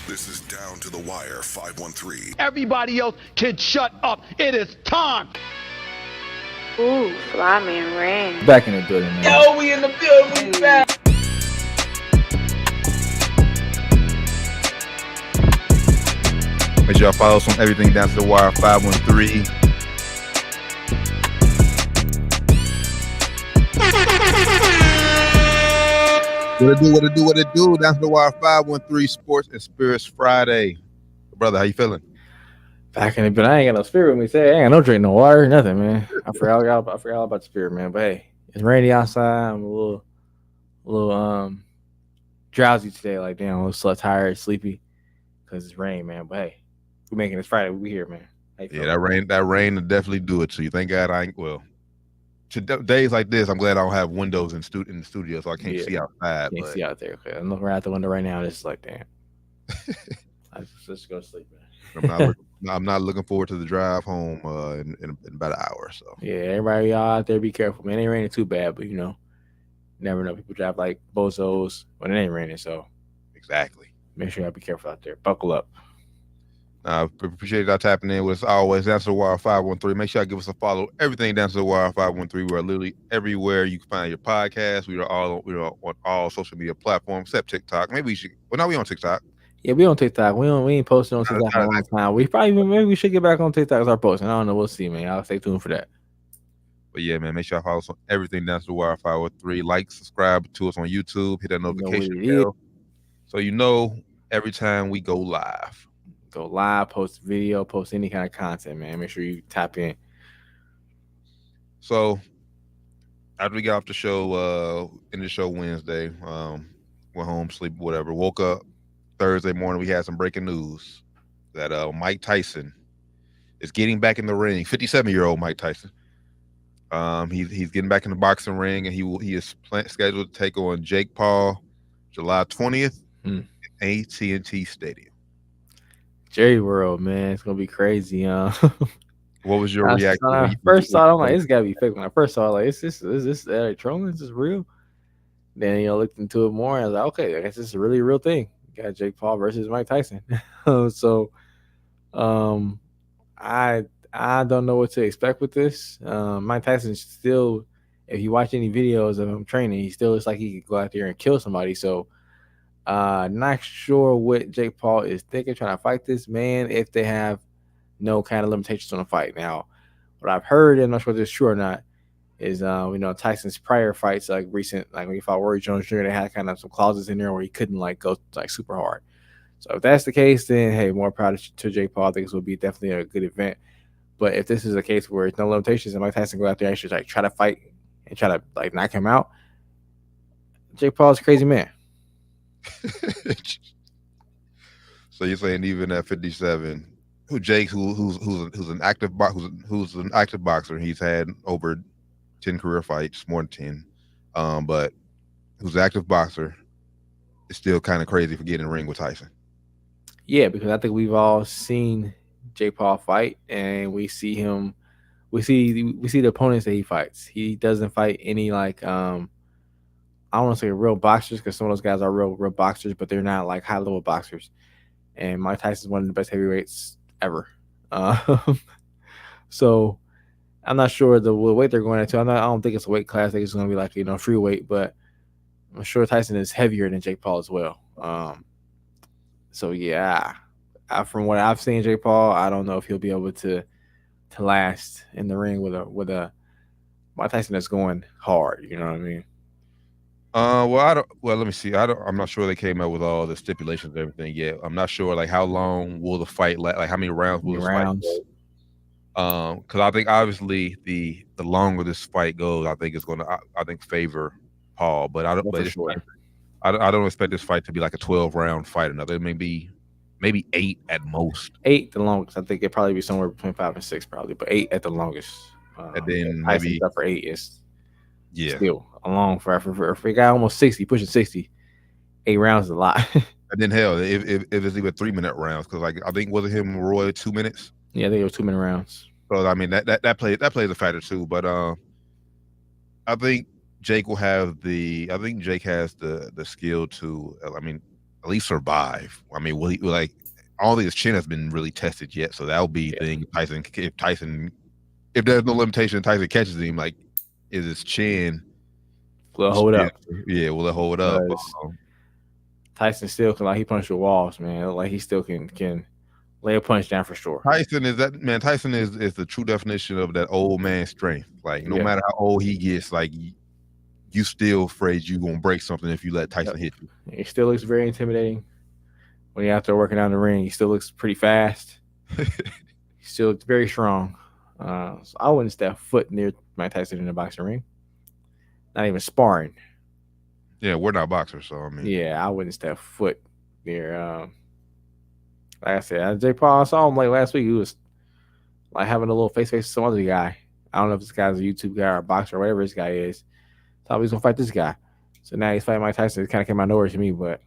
This is Down to the Wire 513. Everybody else can shut up. It is time. Ooh, Fly Man Rain. Back in the building, man. Yo, we in the building. We back. Make sure y'all follow us on everything Down to the Wire 513. What it do? Down to the Wire 513 Sports and Spirits Friday. Brother, how you feeling? Back in the building. I ain't got no spirit with me. Say, I ain't got no drink, no water, nothing, man. I forgot all about the spirit, man. But hey, it's rainy outside. I'm a little drowsy today. Like, damn, I'm a little tired, sleepy because it's rain, man. But hey, we're making this Friday. We here, man. Yeah, that rain will definitely do it to you. Thank God I ain't, well, days like this, I'm glad I don't have windows in the studio, so I can't see outside. Can't see out there. Okay, I'm looking out the window right now. It's like, damn. I just go to sleep, man. I'm not looking forward to the drive home in about an hour or so. Yeah, everybody y'all out there, be careful, man. It ain't raining too bad, but never know. People drive like bozos when it ain't raining, so exactly. Make sure y'all be careful out there. Buckle up. Appreciate y'all tapping in with us always. Down to the Wire 513. Make sure y'all give us a follow. Everything Down to the Wire 513. We are literally everywhere you can find your podcast. We are on all social media platforms except TikTok. Maybe we should. Well, now we on TikTok. Yeah, we on TikTok. We ain't posting on TikTok for a long time. Maybe we should get back on TikTok as our posting. I don't know. We'll see, man. Y'all stay tuned for that. But yeah, man, make sure y'all follow us on everything Down to the Wire 513. Like, subscribe to us on YouTube. Hit that notification bell so you know every time we go live. Go live, post video, post any kind of content, man. Make sure you tap in. So after we got off the show, in the show Wednesday, went home, sleep, whatever. Woke up Thursday morning. We had some breaking news that Mike Tyson is getting back in the ring. 57-year-old Mike Tyson. He's getting back in the boxing ring, and he is scheduled to take on Jake Paul July 20th at AT&T Stadium. Jerry World, man, it's gonna be crazy. What was your reaction? When I first saw it, I'm like, it's gotta be fake. When I first saw it, like, is this trolling? Is this real? Then looked into it more, and I was like, okay, I guess this is really a real thing. You got Jake Paul versus Mike Tyson. So, I don't know what to expect with this. Mike Tyson still, if you watch any videos of him training, he still looks like he could go out there and kill somebody. So. Not sure what Jake Paul is thinking trying to fight this man if they have no kind of limitations on the fight. Now, what I've heard, and I'm not sure if this is true or not, is Tyson's prior fights, like recent, like when he fought Roy Jones Jr., they had kind of some clauses in there where he couldn't go super hard. So if that's the case, then hey, more proud to Jake Paul. I think this will be definitely a good event. But if this is a case where it's no limitations and Mike Tyson go out there and actually try to fight and try to knock him out, Jake Paul is a crazy man. So you're saying even at 57, who's an active boxer, he's had over 10 career fights, more than 10, but who's an active boxer is still kind of crazy for getting in the ring with Tyson. Yeah, because I think we've all seen Jake Paul fight, and we see the opponents that he fights. He doesn't fight any I don't want to say real boxers, because some of those guys are real boxers, but they're not like high level boxers. And Mike Tyson is one of the best heavyweights ever. So I'm not sure the weight they're going into. I don't think it's a weight class. I think it's going to be free weight, but I'm sure Tyson is heavier than Jake Paul as well. So yeah, from what I've seen, Jake Paul, I don't know if he'll be able to last in the ring with a Mike Tyson that's going hard. You know what I mean? Let me see. I'm not sure they came out with all the stipulations and everything yet. I'm not sure how long will the fight last, how many rounds will this fight go? Because I think obviously the longer this fight goes, I think it's going to favor Paul. But I don't expect this fight to be like a 12-round fight. Another maybe 8 at most. 8 the longest. I think it'd probably be somewhere between 5 and 6 probably, but 8 at the longest. And then maybe for 8 is still a long for a guy almost 60, pushing 60. 8 rounds is a lot. And then hell, if it's even 3-minute rounds, because I think was it him and Roy 2 minutes? Yeah, I think it was 2-minute rounds. So I mean that plays a factor too. But I think Jake has the skill to at least survive. I mean, will he like? I don't think his chin has been really tested yet, so that'll be the thing. If there's no limitation, Tyson catches him. Like, is his chin? Will hold up. Yeah, will it hold up? Tyson still can he punch the walls, man. Like he still can lay a punch down for sure. Tyson is the true definition of that old man strength. Like no matter how old he gets, like you still afraid you gonna break something if you let Tyson hit you. He still looks very intimidating when you're out there working down the ring. He still looks pretty fast. He still looks very strong. So I wouldn't step foot near Mike Tyson in the boxing ring. Not even sparring. Yeah, we're not boxers, so I mean. Yeah, I wouldn't step foot near. Like I said, Jake Paul, I saw him like last week. He was like having a little face with some other guy. I don't know if this guy's a YouTube guy or a boxer or whatever this guy is. Thought he was gonna fight this guy. So now he's fighting Mike Tyson. It kind of came out of nowhere to me, but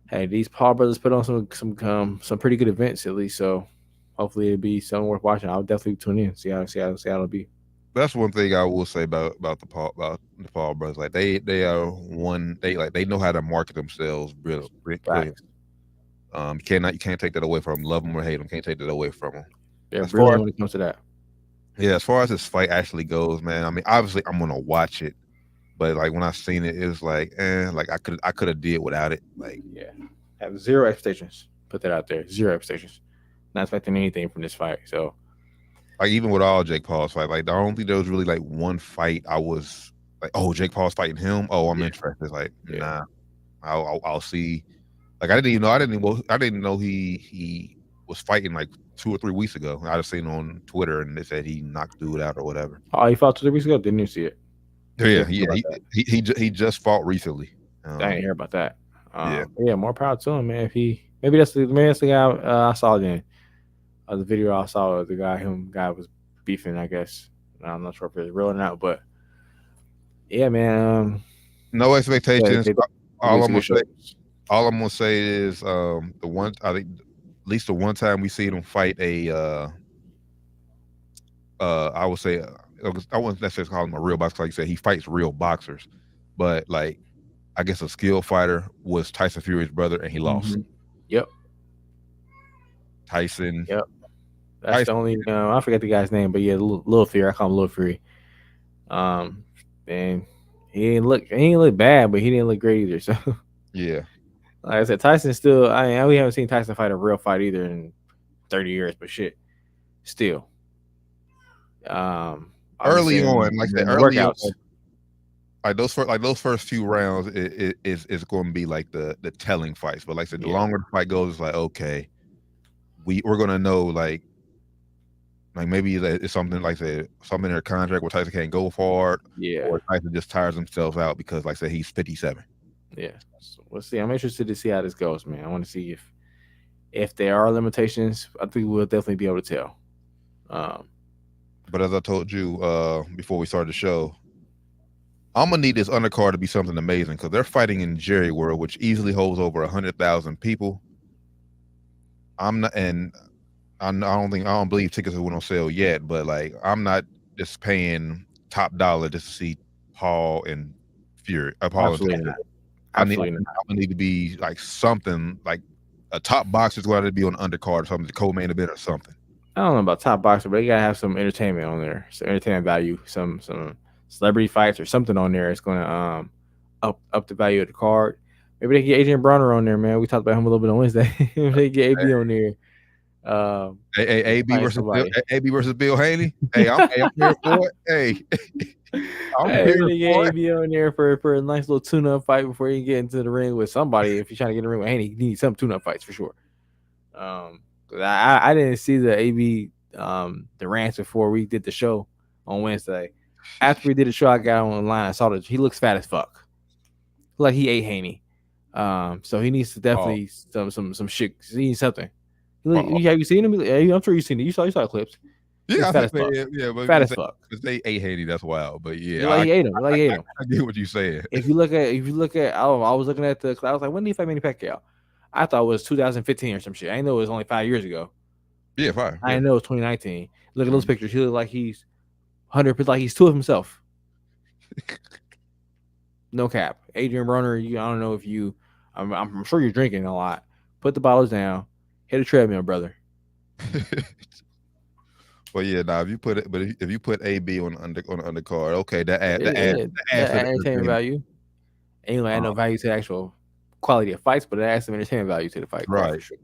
hey, these Paul brothers put on some pretty good events at least. So hopefully it'll be something worth watching. I'll definitely tune in. See how it'll be. That's one thing I will say about the Paul brothers. Like they know how to market themselves really. You can't take that away from them. Love them or hate them, can't take that away from them. They're brilliant when it comes to that. Yeah, as far as this fight actually goes, man. I mean, obviously I'm gonna watch it, but like when I seen it, it was like, like I could have did without it. Like, yeah, have zero expectations. Put that out there. Zero expectations. Not expecting anything from this fight. So, like even with all Jake Paul's fight, like I don't think there was really like one fight I was like, oh, Jake Paul's fighting him. Oh, I'm interested. Like, nah, I'll see. Like I didn't know he was fighting like 2 or 3 weeks ago. I just seen on Twitter and they said he knocked dude out or whatever. Oh, he fought 2 or 3 weeks ago. Didn't you see it? He just fought recently. I didn't hear about that. Yeah, more power to him, man. If maybe that's the guy I saw then. The video I saw of the guy was beefing. I guess I'm not sure if it's real or not, but yeah, man. No expectations. All I'm gonna say is the one I think at least the one time we seen him fight a I would say I wouldn't necessarily call him a real boxer. Like you said, he fights real boxers, but like I guess a skilled fighter was Tyson Fury's brother, and he lost. Yep. Tyson. Yep. That's Tyson. The only I forget the guy's name, but yeah, Lil Fury. I call him Lil Fury. And he didn't look bad, but he didn't look great either. So yeah. Like I said, Tyson still. We haven't seen Tyson fight a real fight either in 30 years, but shit, still. Early on, like that, early on, like those first few rounds, is going to be like the telling fights. But like I said, the longer the fight goes, it's like okay, we're gonna know like maybe it's something like something in their contract where Tyson can't go far, or Tyson just tires himself out because like I said he's 57. Yeah, so we'll see. I'm interested to see how this goes, man. I want to see if there are limitations. I think we'll definitely be able to tell. But as I told you before we started the show, I'm gonna need this undercard to be something amazing because they're fighting in Jerry World, which easily holds over 100,000 people. I don't believe tickets went on sale yet, but like I'm not just paying top dollar just to see Paul and Fury. Absolutely not. I'm gonna need to be like something like a top boxer's going to be on the undercard or something, the co-main event or something. I don't know about top boxer, but you gotta have some entertainment on there, some entertainment value, some celebrity fights or something on there. It's gonna up the value of the card. Maybe they can get Adrian Bronner on there, man. We talked about him a little bit on Wednesday. They get AB on there. AB versus Bill Haney. Hey, I'm here for it. Hey, I'm here for it. AB on there for a nice little tune-up fight before you get into the ring with somebody. If you're trying to get in the ring with Haney, you need some tune-up fights for sure. I didn't see the AB the rants before we did the show on Wednesday. After we did the show, I got online. I saw that he looks fat as fuck, like he ate Haney. So he needs to definitely some shit. He needs something. Have you seen him? I'm sure you've seen it. You saw the clips. Yeah, fat as fuck. But fat as fuck. Because they ate Haney, that's wild. But yeah, like he ate him. I get what you're saying. If you look at, I was looking at I was like, when did he fight Manny Pacquiao? I thought it was 2015 or some shit. I didn't know it was only 5 years ago. Yeah, 5. I didn't know it was 2019. Look at those pictures. He looked like he's 100%, like he's two of himself. No cap. Adrian Bronner, I don't know if you I'm sure you're drinking a lot. Put the bottles down. Hit a treadmill, brother. Well, yeah, now if you put it, but if you put AB on the undercard, okay, that adds That to the entertainment value. Ain't gonna add no Um, value to the actual quality of fights, but it adds some entertainment value to the fight, quite for right. sure.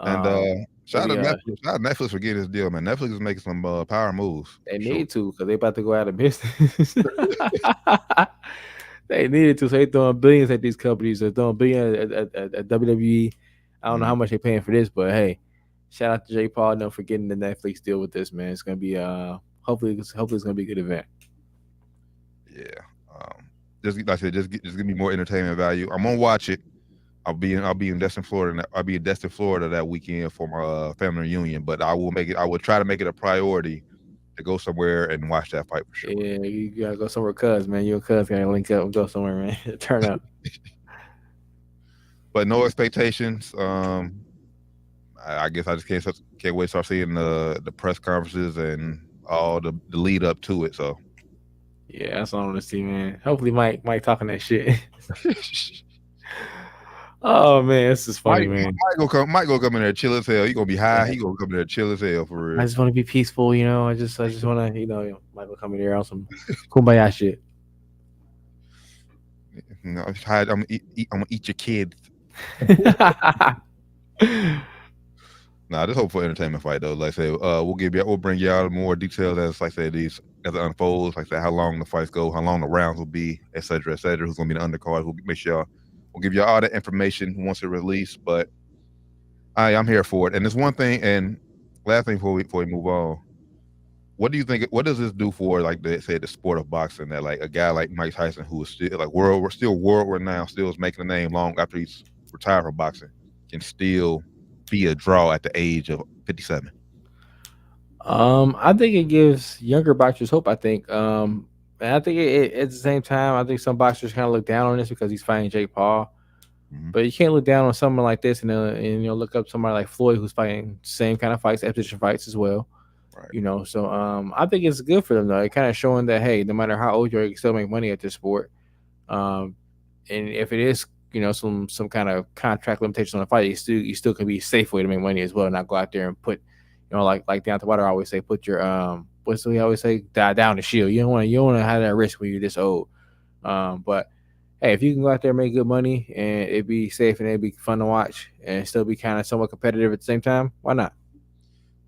And But shout out to yeah, Netflix. Shout out to Netflix for getting this deal, man. Netflix is making some power moves. they For sure. need to because they about to go out of business. They needed to. So they throwing billions at these companies. They're throwing billions at WWE. I don't know how much they're paying for this, but hey, shout out to Jay Paul and them for getting the Netflix deal with this, man. It's gonna be hopefully it's gonna be a good event. Yeah. Just like I said, just give me more entertainment value. I'm gonna watch it. I'll be in Destin, Florida. I'll be in Destin, Florida that weekend for my family reunion. But I will try to make it a priority to go somewhere and watch that fight for sure. Yeah, you gotta go somewhere, cuz man. You and cuz gotta link up and go somewhere, man. Turn up. But no expectations. I guess I just can't wait to start seeing the press conferences and all the lead up to it. So Yeah, that's what I want to see, man. Hopefully, Mike talking that shit. Oh man, this is funny, man. Mike go come in there chill as hell. He gonna be high. He gonna come in there chill as hell for real. I just want to be peaceful, you know. I just want to, Michael come in there on some kumbaya shit. You know, I'm gonna eat your kids. Nah, just hope for entertainment fight though. Like I said, we'll bring y'all more details as like I said as it unfolds. Like I said, how long the fights go, how long the rounds will be, et cetera, et cetera. Who's gonna be the undercard? We'll make sure we'll give y'all all that information once it released. But I'm here for it. And there's one thing, and last thing before we move on. What do you think? What does this do for like the sport of boxing? That like a guy like Mike Tyson, who is still like world renowned, still is making a name long after he's retired from boxing, can still be a draw at the age of 57. I think it gives younger boxers hope. I think, and I think at the same time, I think some boxers kind of look down on this because he's fighting Jake Paul. But you can't look down on someone like this and look up somebody like Floyd who's fighting same kind of fights, exhibition fights as well. Right. So I think it's good for them though. It kind of showing that hey, no matter how old you are, you can still make money at this sport. And if it is some kind of contract limitations on the fight, you still can be a safe way to make money as well, and not go out there and put like Deontay Wilder always say, put your what's he always say, die down the shield. You don't want to have that risk when you're this old. But hey, if you can go out there and make good money and it be safe and it be fun to watch and still be kind of somewhat competitive at the same time, why not?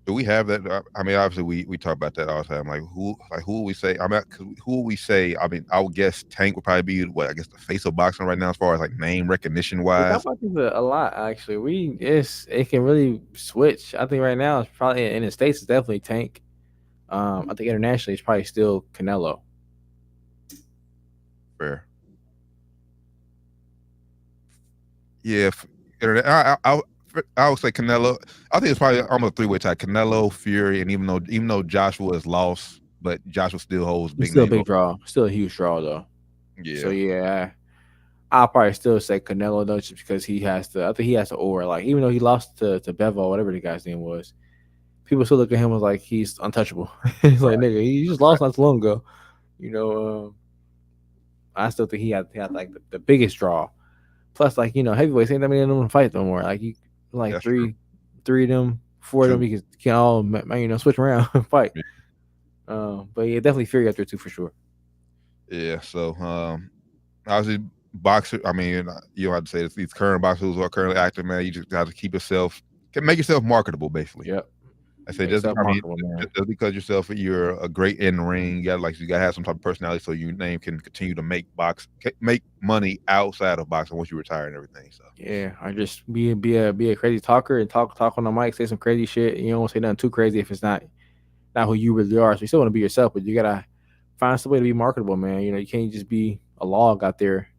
Do we have that? I mean, obviously we talk about that all the time. Like who would we say? Who would we say? I mean, I would guess Tank would probably be the face of boxing right now as far as like name recognition wise. We talk about this a lot actually. It can really switch. I think right now it's probably in the States it's definitely Tank. I think internationally it's probably still Canelo. Fair. Yeah, I would say Canelo. I think it's probably almost a three-way tie. Canelo, Fury, and even though Joshua is lost, but Joshua still holds big. Still a big draw. Still a huge draw though. Yeah. So yeah, I'll probably still say Canelo though, just because he has to. I think he has to over like even though he lost to Bevo, whatever the guy's name was, people still look at him as like he's untouchable. He's like nigga, he just lost not too long ago. I still think he had like the biggest draw. Plus, like heavyweights ain't that many of them fight no more. Like That's three of them, four of them, you can all switch around and fight. But yeah, definitely Fury up there too for sure. Yeah. So obviously boxer. I mean, you don't have to say this, these current boxers who are currently active, man. You just got to make yourself marketable, basically. Yep. I say just because you're a great in the ring. You gotta have some type of personality so your name can continue to make money outside of boxing once you retire and everything. So yeah, I just be a crazy talker and talk on the mic, say some crazy shit. You don't want to say nothing too crazy if it's not who you really are. So you still want to be yourself, but you gotta find some way to be marketable, man. You can't just be a log out there,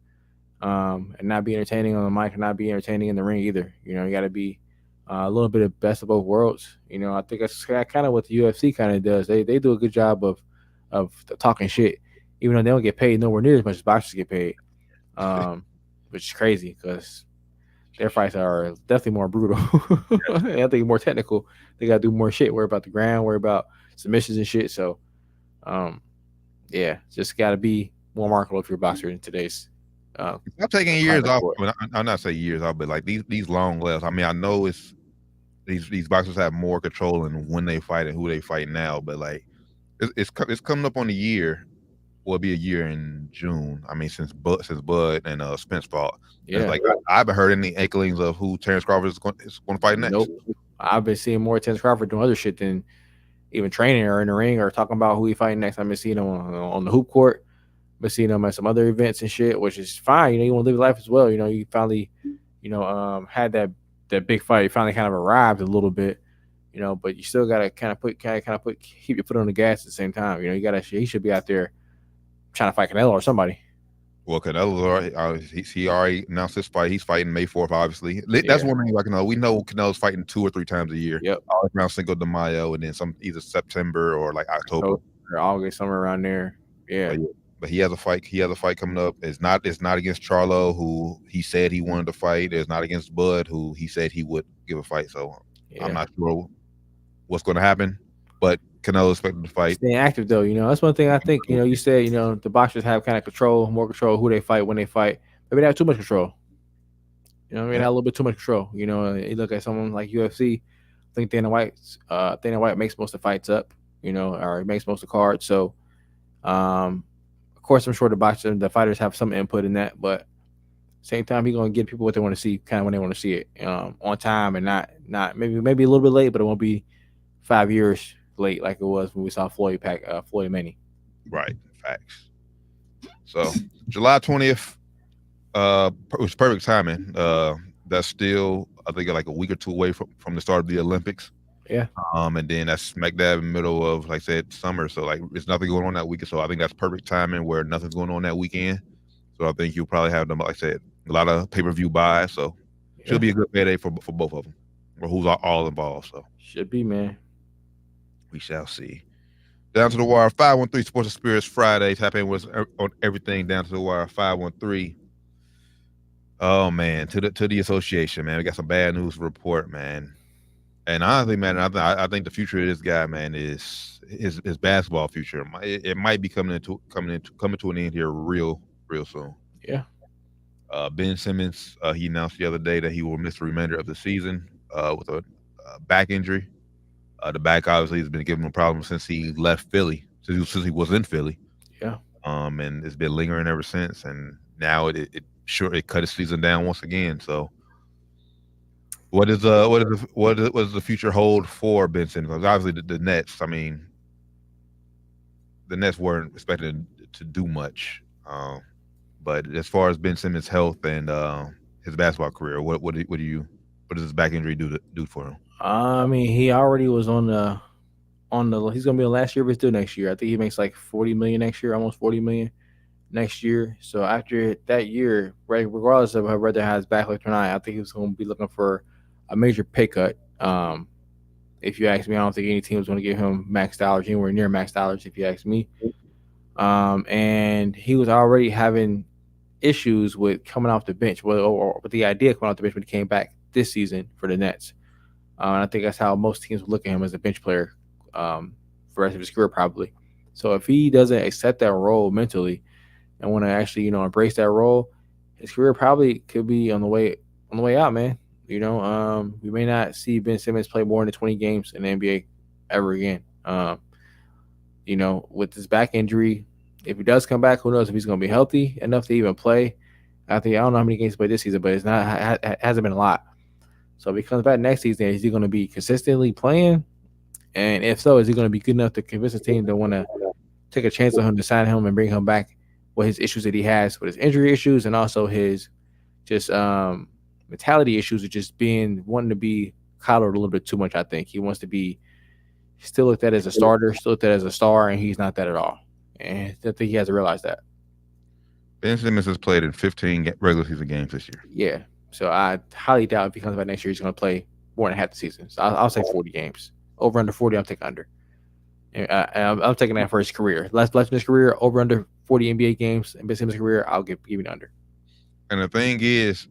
and not be entertaining on the mic and not be entertaining in the ring either. You gotta be a little bit of best of both worlds. I think that's kind of what the UFC kind of does. They do a good job of talking shit, even though they don't get paid nowhere near as much as boxers get paid, which is crazy because their fights are definitely more brutal. I think more technical. They got to do more shit. Worry about the ground. Worry about submissions and shit. So, yeah, just got to be more marketable if you're a boxer in today's I'm taking years off. I mean, I'm not saying years off, but like these long layoffs. I mean, I know it's these boxers have more control in when they fight and who they fight now, but like it's coming up on a year. Will be a year in June. I mean, since Bud and Spence fought. Yeah. It's like I haven't heard any inklings of who Terrence Crawford is going to fight next. Nope. I've been seeing more Terrence Crawford doing other shit than even training or in the ring or talking about who he fighting next. I've been seeing him on the hoop court. I've been seeing him at some other events and shit, which is fine. You know, you want to live life as well. You know, you finally, had that big fight. You finally kind of arrived a little bit, but you still gotta keep your foot on the gas at the same time. You know, he should be out there trying to fight Canelo or somebody. Well, Canelo's he already announced his fight. He's fighting May 4th, obviously. That's one thing I know. We know Canelo's fighting 2 or 3 times a year. Yep. Around Cinco de Mayo and then either September or like October or August, somewhere around there. Yeah. But he has a fight. He has a fight coming up. It's not against Charlo, who he said he wanted to fight. It's not against Bud, who he said he would give a fight. So I'm not sure what's going to happen. But Canelo expected to fight. Staying active though, that's one thing I think. You said the boxers have kind of more control who they fight, when they fight. Maybe they have too much control. They have a little bit too much control. You look at someone like UFC. I think Dana White makes most of the fights up. Or he makes most of the cards. So, of course, I'm sure the fighters have some input in that, but same time, he's gonna get people what they want to see, kind of when they want to see it, on time, and not maybe a little bit late, but it won't be 5 years late like it was when we saw Floyd Manny. Right, facts. So July 20th, it was perfect timing. That's still, I think, like a week or two away from the start of the Olympics. Yeah. And then that's smack dab in the middle of, like I said, summer. So like there's nothing going on that weekend. So I think that's perfect timing where nothing's going on that weekend. So I think you'll probably have them, like I said, a lot of pay-per-view buys. So should be a good payday for both of them, or who's all involved. So should be, man. We shall see. Down to the wire, 513 Sports and Spirits Friday. Tap in with us on everything. Down to the wire, 513. Oh man, to the association, man. We got some bad news to report, man. And honestly, man, I think the future of this guy, man, is his basketball future. It might be coming to an end here real soon. Yeah. Ben Simmons, he announced the other day that he will miss the remainder of the season with a back injury. The back obviously has been giving him problems since he left Philly, since he was in Philly. Yeah. And it's been lingering ever since. And now it cut his season down once again. So, what does the future hold for Ben Simmons? Obviously, the Nets. I mean, the Nets weren't expected to do much. But as far as Ben Simmons' health and his basketball career, what does his back injury do for him? I mean, he already was on the he's gonna be on last year of his deal next year. I think he makes like $40 million next year, almost $40 million next year. So after that year, regardless of whether he has back or not, I think he's gonna be looking for a major pay cut. If you ask me, I don't think any team is gonna give him max dollars, anywhere near max dollars, if you ask me. And he was already having issues with coming off the bench, or with the idea of coming off the bench when he came back this season for the Nets. And I think that's how most teams would look at him, as a bench player for the rest of his career, probably. So if he doesn't accept that role mentally and want to actually, embrace that role, his career probably could be on the way out, man. We may not see Ben Simmons play more than 20 games in the NBA ever again. With his back injury, if he does come back, who knows if he's going to be healthy enough to even play. I don't know how many games he played this season, but it hasn't been a lot. So if he comes back next season, is he going to be consistently playing? And if so, is he going to be good enough to convince the team to want to take a chance on him, to sign him and bring him back with his issues that he has, with his injury issues, and also his just mentality issues of just wanting to be coddled a little bit too much. I think he wants to be still looked at as a starter, still looked at as a star, and he's not that at all. And I think he has to realize that. Ben Simmons has played in 15 regular season games this year. Yeah. So I highly doubt if he comes back next year, he's going to play more than half the season. So I'll say 40 games. Over under 40, I'll take under. And I'm taking that for his career. Left in his career, over under 40 NBA games. And Ben Simmons' career, I'll give it under. And the thing is,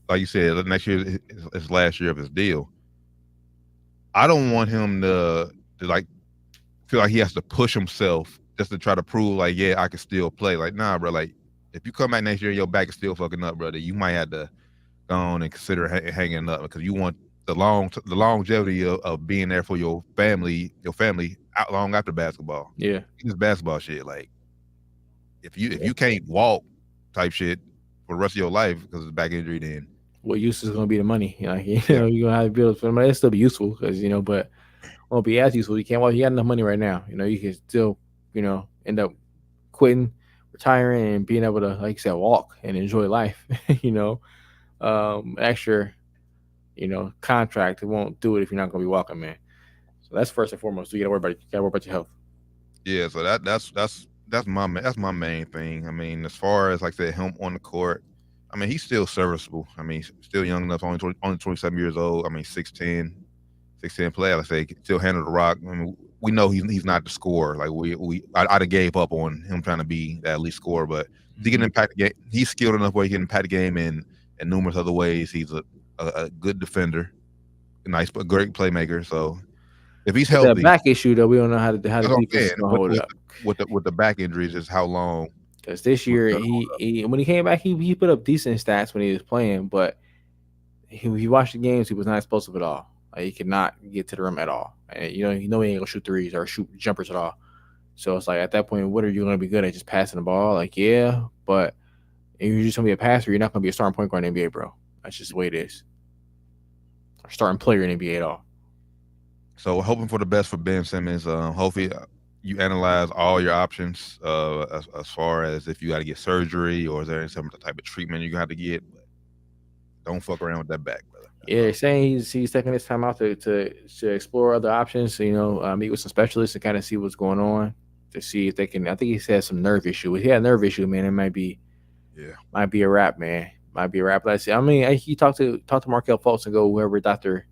like you said, next year is last year of his deal. I don't want him to like feel like he has to push himself just to try to prove like, yeah, I can still play. Like, nah, bro. Like, if you come back next year and your back is still fucking up, brother, you might have to go on and consider hanging up because you want the longevity of being there for your family out long after basketball. Yeah. This basketball shit, like if you can't walk type shit for the rest of your life because of back injury, then what use is going to be the money? You're going to have to build for the money. It'll still be useful because, but won't be as useful. You can't walk. You got enough money right now. You can still, end up quitting, retiring, and being able to, like you said, walk and enjoy life. Extra, contract. It won't do it if you're not going to be walking, man. So that's first and foremost. So you got to worry about your health. Yeah. So that's my main thing. I mean, as far as like I said, him on the court, I mean, he's still serviceable. I mean, still young enough, only 27 years old. I mean, 6'10" player. Like I say, still handle the rock. I mean, we know he's not the scorer. Like I'd have gave up on him trying to be that elite scorer, but he can impact the game. He's skilled enough where he can impact the game in numerous other ways. He's a good defender, a great playmaker. So if he's healthy, that back issue though, we don't know how the defense is gonna hold it up. With the back injuries, is how long. Because this year he when he came back, he put up decent stats when he was playing, but he watched the games, he was not explosive at all. Like, he could not get to the rim at all. And he ain't gonna shoot threes or shoot jumpers at all. So it's like at that point, what are you gonna be good at? Just passing the ball? Like, yeah, but if you're just gonna be a passer, you're not gonna be a starting point guard in the NBA, bro. That's just the way it is. Or starting player in the NBA at all. So hoping for the best for Ben Simmons. Hopefully you analyze all your options as far as if you got to get surgery or is there some type of treatment you're gonna have to get. But don't fuck around with that back, brother. Yeah, they're saying he's taking this time out to explore other options. Meet with some specialists and kind of see what's going on to see if they can. I think he said some nerve issue. If he had a nerve issue, man, it might be a wrap, man. Might be a wrap. Let's see. I mean, he talked to Markelle Fultz and go whoever Dr.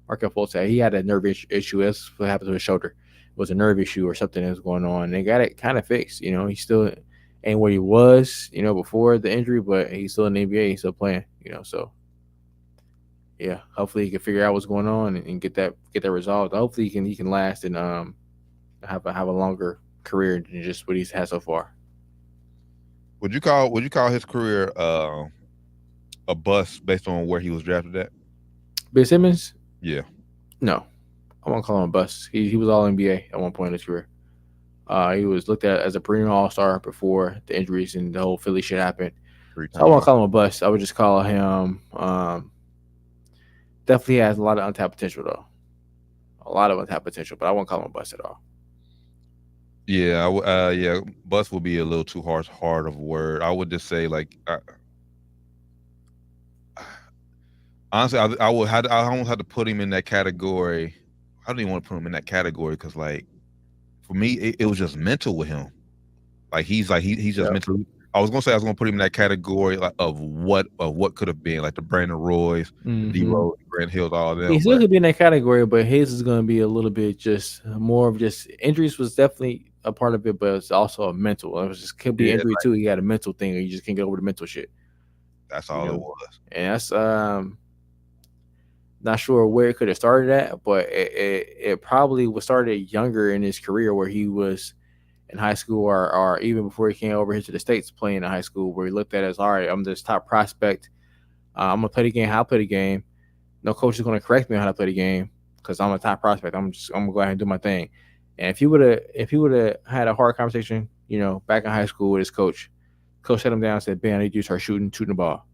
Markelle Fultz said. He had a nerve issue. That's what happened to his shoulder. It was a nerve issue or something that was going on. They got it kind of fixed. He still ain't where he was, before the injury, but he's still in the NBA. He's still playing. So. Yeah, hopefully he can figure out what's going on and get that resolved. Hopefully he can last and have a longer career than just what he's had so far. Would you call his career a bust based on where he was drafted at? Ben Simmons? Yeah. No, I won't call him a bust. He was all NBA at one point in his career. He was looked at as a perennial all-star before the injuries and the whole Philly shit happened. So I won't call him a bust. I would just call him. Definitely has a lot of untapped potential, though. A lot of untapped potential, but I won't call him a bust at all. Yeah, bust will be a little too hard of a word. I would just say, like, honestly, I almost had to put him in that category. I don't even want to put him in that category because, like, for me, it was just mental with him. Like he's just mental. I was gonna put him in that category of what could have been, like the Brandon Roys, D-Rose, Grant Hills, all of them. He still could be in that category, but his is gonna be a little bit just more of just injuries was definitely a part of it, but it's also a mental. It was just could be injury too. He had a mental thing, or you just can't get over the mental shit. That's all it was. And that's not sure where it could have started at, but it probably was started younger in his career where he was in high school or even before he came over here to the States playing in high school, where he looked at it as, all right, I'm this top prospect. I'm going to play the game how I play the game. No coach is going to correct me on how to play the game because I'm a top prospect. I'm going to go ahead and do my thing. And if he would have had a hard conversation, back in high school with his coach set him down and said, Ben, I need you to start shooting the ball.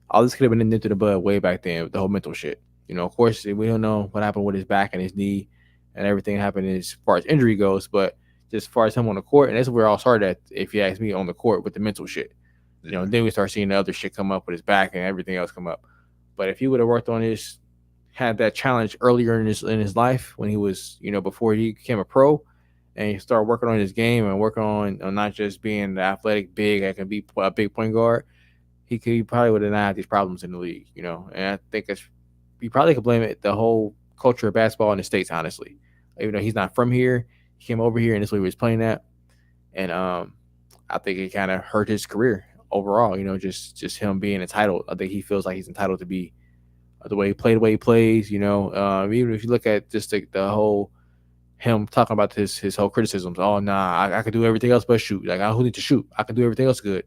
All this could have been nipped in the bud way back then with the whole mental shit. Of course, we don't know what happened with his back and his knee and everything happened as far as injury goes, but just as far as him on the court, and that's where it all started at, if you ask me, on the court with the mental shit. Then we start seeing the other shit come up with his back and everything else come up. But if he would have worked on had that challenge earlier in his life when he was, before he became a pro, and he started working on his game and working on not just being the athletic big that can be a big point guard, he probably would have not had these problems in the league, And I think you probably could blame it the whole culture of basketball in the States, honestly. Even though he's not from here, he came over here and this is where he was playing at. And I think it kind of hurt his career overall, just him being entitled. I think he feels like he's entitled to be the way he plays, even if you look at just the whole him talking about his whole criticisms. Oh, nah, I could do everything else but shoot. Like, who need to shoot? I can do everything else good.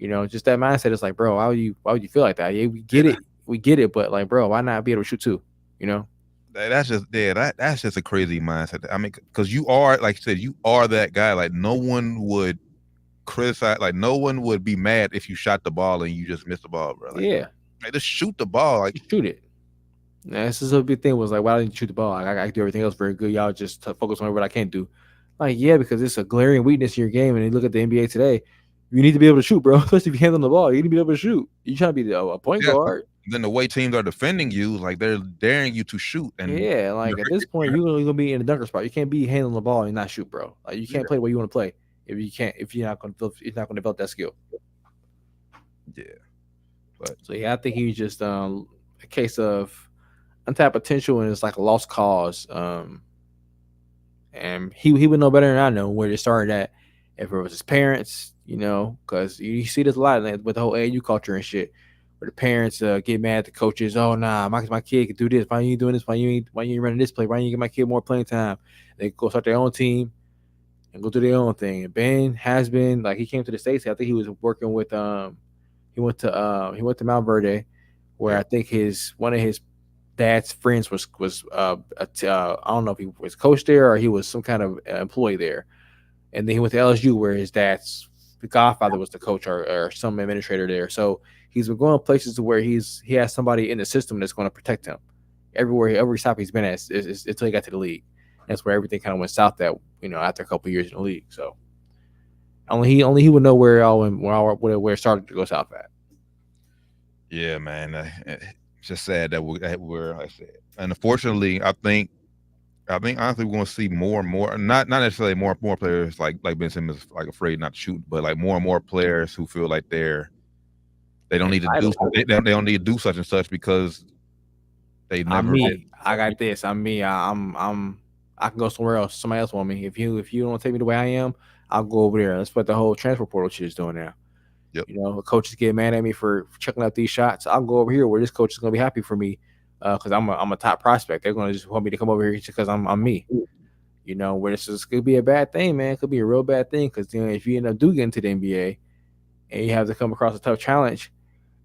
Just that mindset is like, bro, why would you feel like that? Yeah, we get it, but like, bro, why not be able to shoot too? That's just that's just a crazy mindset. I mean, because you are, like you said, you are that guy. Like no one would criticize, like no one would be mad if you shot the ball and you just missed the ball, bro. Like, Yeah, like just shoot the ball. Like just shoot it. And this is a big thing. Was like, why didn't you shoot the ball? Like, I do everything else very good. Y'all just focus on what I can't do. Like, yeah, because it's a glaring weakness in your game. And you look at the NBA today, you need to be able to shoot, bro. Especially if you handle the ball, you need to be able to shoot. You trying to be a point guard. Then the way teams are defending you, like they're daring you to shoot. And yeah, like at this point, you're gonna be in the dunker spot. You can't be handling the ball and not shoot, bro. Like you can't play the way you want to play if you're not gonna develop that skill. Yeah, so yeah, I think he's just a case of untapped potential and it's like a lost cause. And he would know better than I know where to start at. If it was his parents, because you see this a lot with the whole AAU culture and shit. Where the parents get mad at the coaches. Oh nah, my kid can do this. Why you ain't doing this? Why you ain't running this play? Why you get my kid more playing time? They go start their own team and go do their own thing. And Ben has been like he came to the States. I think he was working with he went to Mount Verde, where I think one of his dad's friends was I don't know if he was coach there or he was some kind of employee there. And then he went to LSU where his dad's godfather was the coach or some administrator there. So he's been going places to where he has somebody in the system that's going to protect him every stop he's been at until he got to the league. That's where everything kind of went south after a couple of years in the league. So only he would know where it started to go south at. Yeah, man. It's just sad that we're like I said. And unfortunately, I think honestly we're gonna see more and more, not necessarily more players like Ben Simmons like afraid not to shoot, but like more and more players who feel like they don't need to do they don't need to do such and such because they never did. I got this. I'm me. I can go somewhere else. Somebody else want me. If you don't take me the way I am, I'll go over there. That's what the whole transfer portal shit is doing now. Yep. Coaches get mad at me for checking out these shots. I'll go over here where this coach is gonna be happy for me because I'm a top prospect. They're gonna just want me to come over here just because I'm me. Where this could be a bad thing, man. It could be a real bad thing because if you end up getting to the NBA and you have to come across a tough challenge,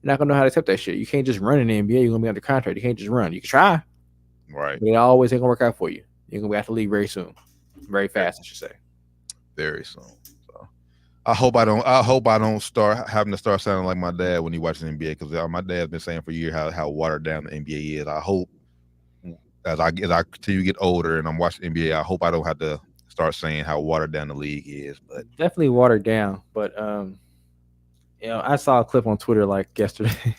you're not gonna know how to accept that shit. You can't just run in the NBA. You're gonna be under contract. You can't just run. You can try, right? But it always ain't gonna work out for you. You're gonna be out the league very soon, very fast, I should say. Very soon. So I hope I don't start having to start sounding like my dad when he watches the NBA because my dad's been saying for years how watered down the NBA is. I hope as I continue to get older and I'm watching NBA, I hope I don't have to start saying how watered down the league is. But definitely watered down. But I saw a clip on Twitter like yesterday.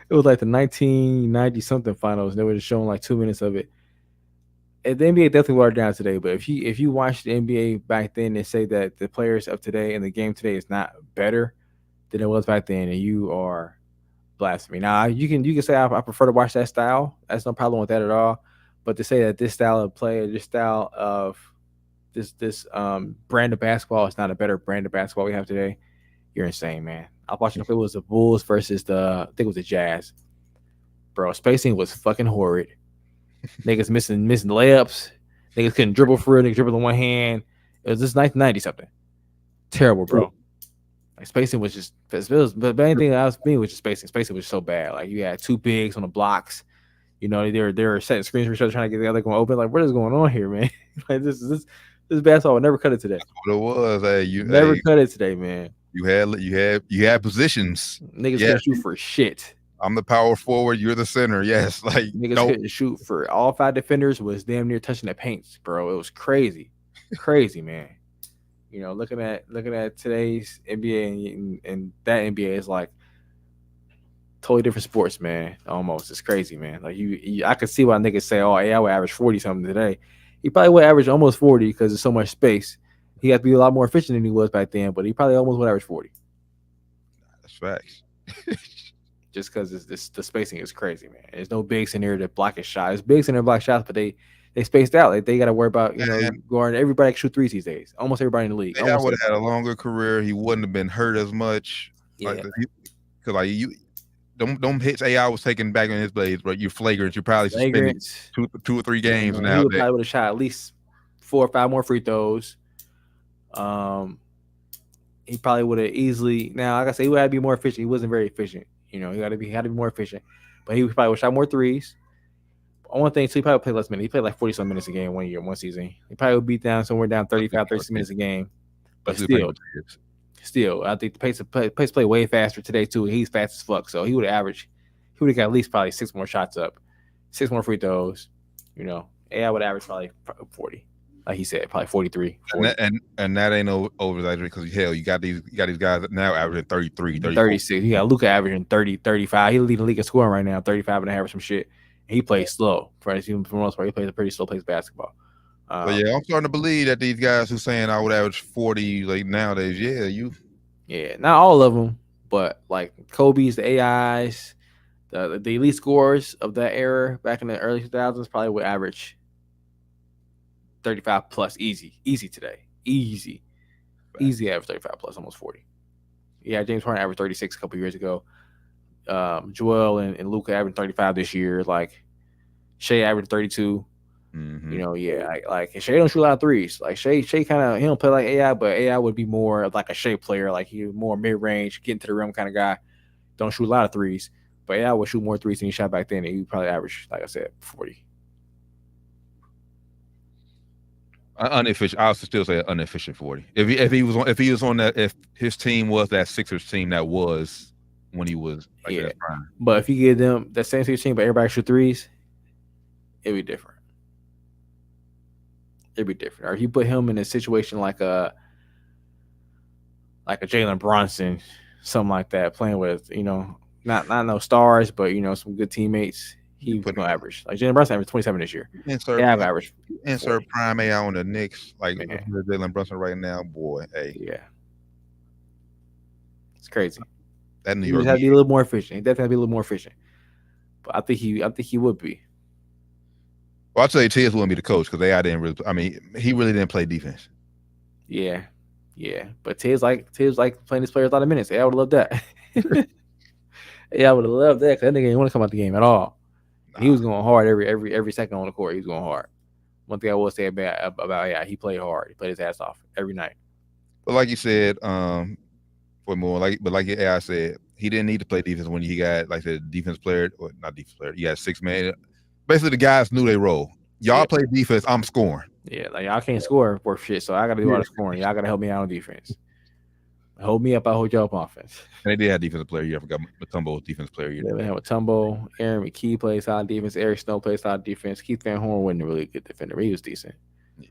It was like the 1990 something finals. And they were just showing like 2 minutes of it. And the NBA definitely watered down today. But if you watch the NBA back then and say that the players of today and the game today is not better than it was back then, and you are blasphemy. Now you can say I prefer to watch that style. That's no problem with that at all. But to say that this style of play, this style of this brand of basketball is not a better brand of basketball we have today, you're insane, man. I was watching. It was the Bulls versus I think it was the Jazz. Bro, spacing was fucking horrid. Niggas missing layups. Niggas couldn't dribble for real. Niggas dribble in one hand. It was just 1990 something. Terrible, bro. Like spacing was just. But anything else being was just spacing. Spacing was so bad. Like you had two bigs on the blocks. They were setting screens for each other, trying to get the other one open. Like what is going on here, man? Like this basketball would never cut it today. That's what it was. Hey, you never cut it today, man. You had positions. Niggas couldn't shoot for shit. I'm the power forward. You're the center. Yes, like niggas couldn't shoot for all five defenders. Was damn near touching the paints, bro. It was crazy, crazy, man. Looking at today's NBA and that NBA is like totally different sports, man. Almost, it's crazy, man. Like I could see why niggas say, "Oh, yeah, I would average 40 something today." He probably would average almost 40 because there's so much space. He had to be a lot more efficient than he was back then, but he probably almost would average 40. That's facts. Just because the spacing is crazy, man. There's no bigs in there to block his shot. There's bigs in there to block shots, but they spaced out. Like they got to worry about guarding everybody can shoot threes these days. Almost everybody in the league. I would have had a longer career. He wouldn't have been hurt as much. Yeah. Because you don't hits AI was taken back in his blades, but you're flagrant. You're probably suspended 2 or 3 games now. He probably would have shot at least 4 or 5 more free throws. he probably would have easily. Now, like I said, he would have to be more efficient. He wasn't very efficient. He had to be more efficient. But he probably would shot more threes. One thing too, he probably played less minutes. He played like 40-some minutes a game one season. He probably would be down somewhere down 35, 36 minutes a game. But still, I think the pace of play way faster today too. He's fast as fuck, so he would have got at least probably 6 more shots up, 6 more free throws. AI would average probably 40, like he said, probably 43. 40. And that ain't no over because hell, you got these guys now averaging 33, 36. You got Luka averaging 30, 35. He leading the league in scoring right now, 35 and a half or some shit. And he plays slow. For the most part, he plays a pretty slow pace basketball. But yeah, I'm starting to believe that these guys who saying I would average 40 like nowadays, yeah, not all of them, but like Kobe's, the AIs, the elite scorers of that era back in the early 2000s probably would average 35 plus easy today. Easy average 35 plus, almost 40. Yeah, James Harden averaged 36 a couple years ago. Joel and Luka averaged 35 this year. Like Shea averaged 32. Mm-hmm. Like Shea don't shoot a lot of threes. Like Shea kind of, he don't play like AI, but AI would be more of like a Shea player. Like he more mid range, getting to the rim kind of guy. Don't shoot a lot of threes, but AI would shoot more threes than he shot back then. And he probably average, like I said, 40. Inefficient. I would still say inefficient 40. If he was on that, if his team was that Sixers team that was when he was prime. But if you give them that same Sixers team, but everybody shoot threes, it'd be different. Or if you put him in a situation like a Jalen Brunson, something like that, playing with not no stars, but some good teammates. He was gonna average. Like Jalen Brunson averaged 27 this year. Average. Insert prime AI on the Knicks, like Jalen Brunson right now, boy. Hey, yeah, it's crazy. That New He York would have to be a little more efficient. He definitely have to be a little more efficient. But I think he would be. Well, I'll tell you, Tiz wouldn't be the coach because AI didn't really. I mean, he really didn't play defense. Yeah. But Tiz like playing his players a lot of minutes. I would love that. I would have loved that because that nigga didn't want to come out the game at all. Nah. He was going hard every second on the court. He was going hard. One thing I will say about he played hard. He played his ass off every night. But like you said, like AI said, he didn't need to play defense when he got like the defense player or not defense player. He had 6 man. Basically, the guys knew they role. Y'all play defense. I'm scoring. Yeah, like y'all can't score worth shit, so I got to do all the scoring. Y'all got to help me out on defense. Hold me up, I hold y'all up on offense. And they did have defensive player. I forgot Matumbo defense player. Yeah, they have Matumbo. Aaron McKee plays solid defense. Eric Snow plays solid defense. Keith Van Horn wasn't a really good defender, but he was decent. Yeah.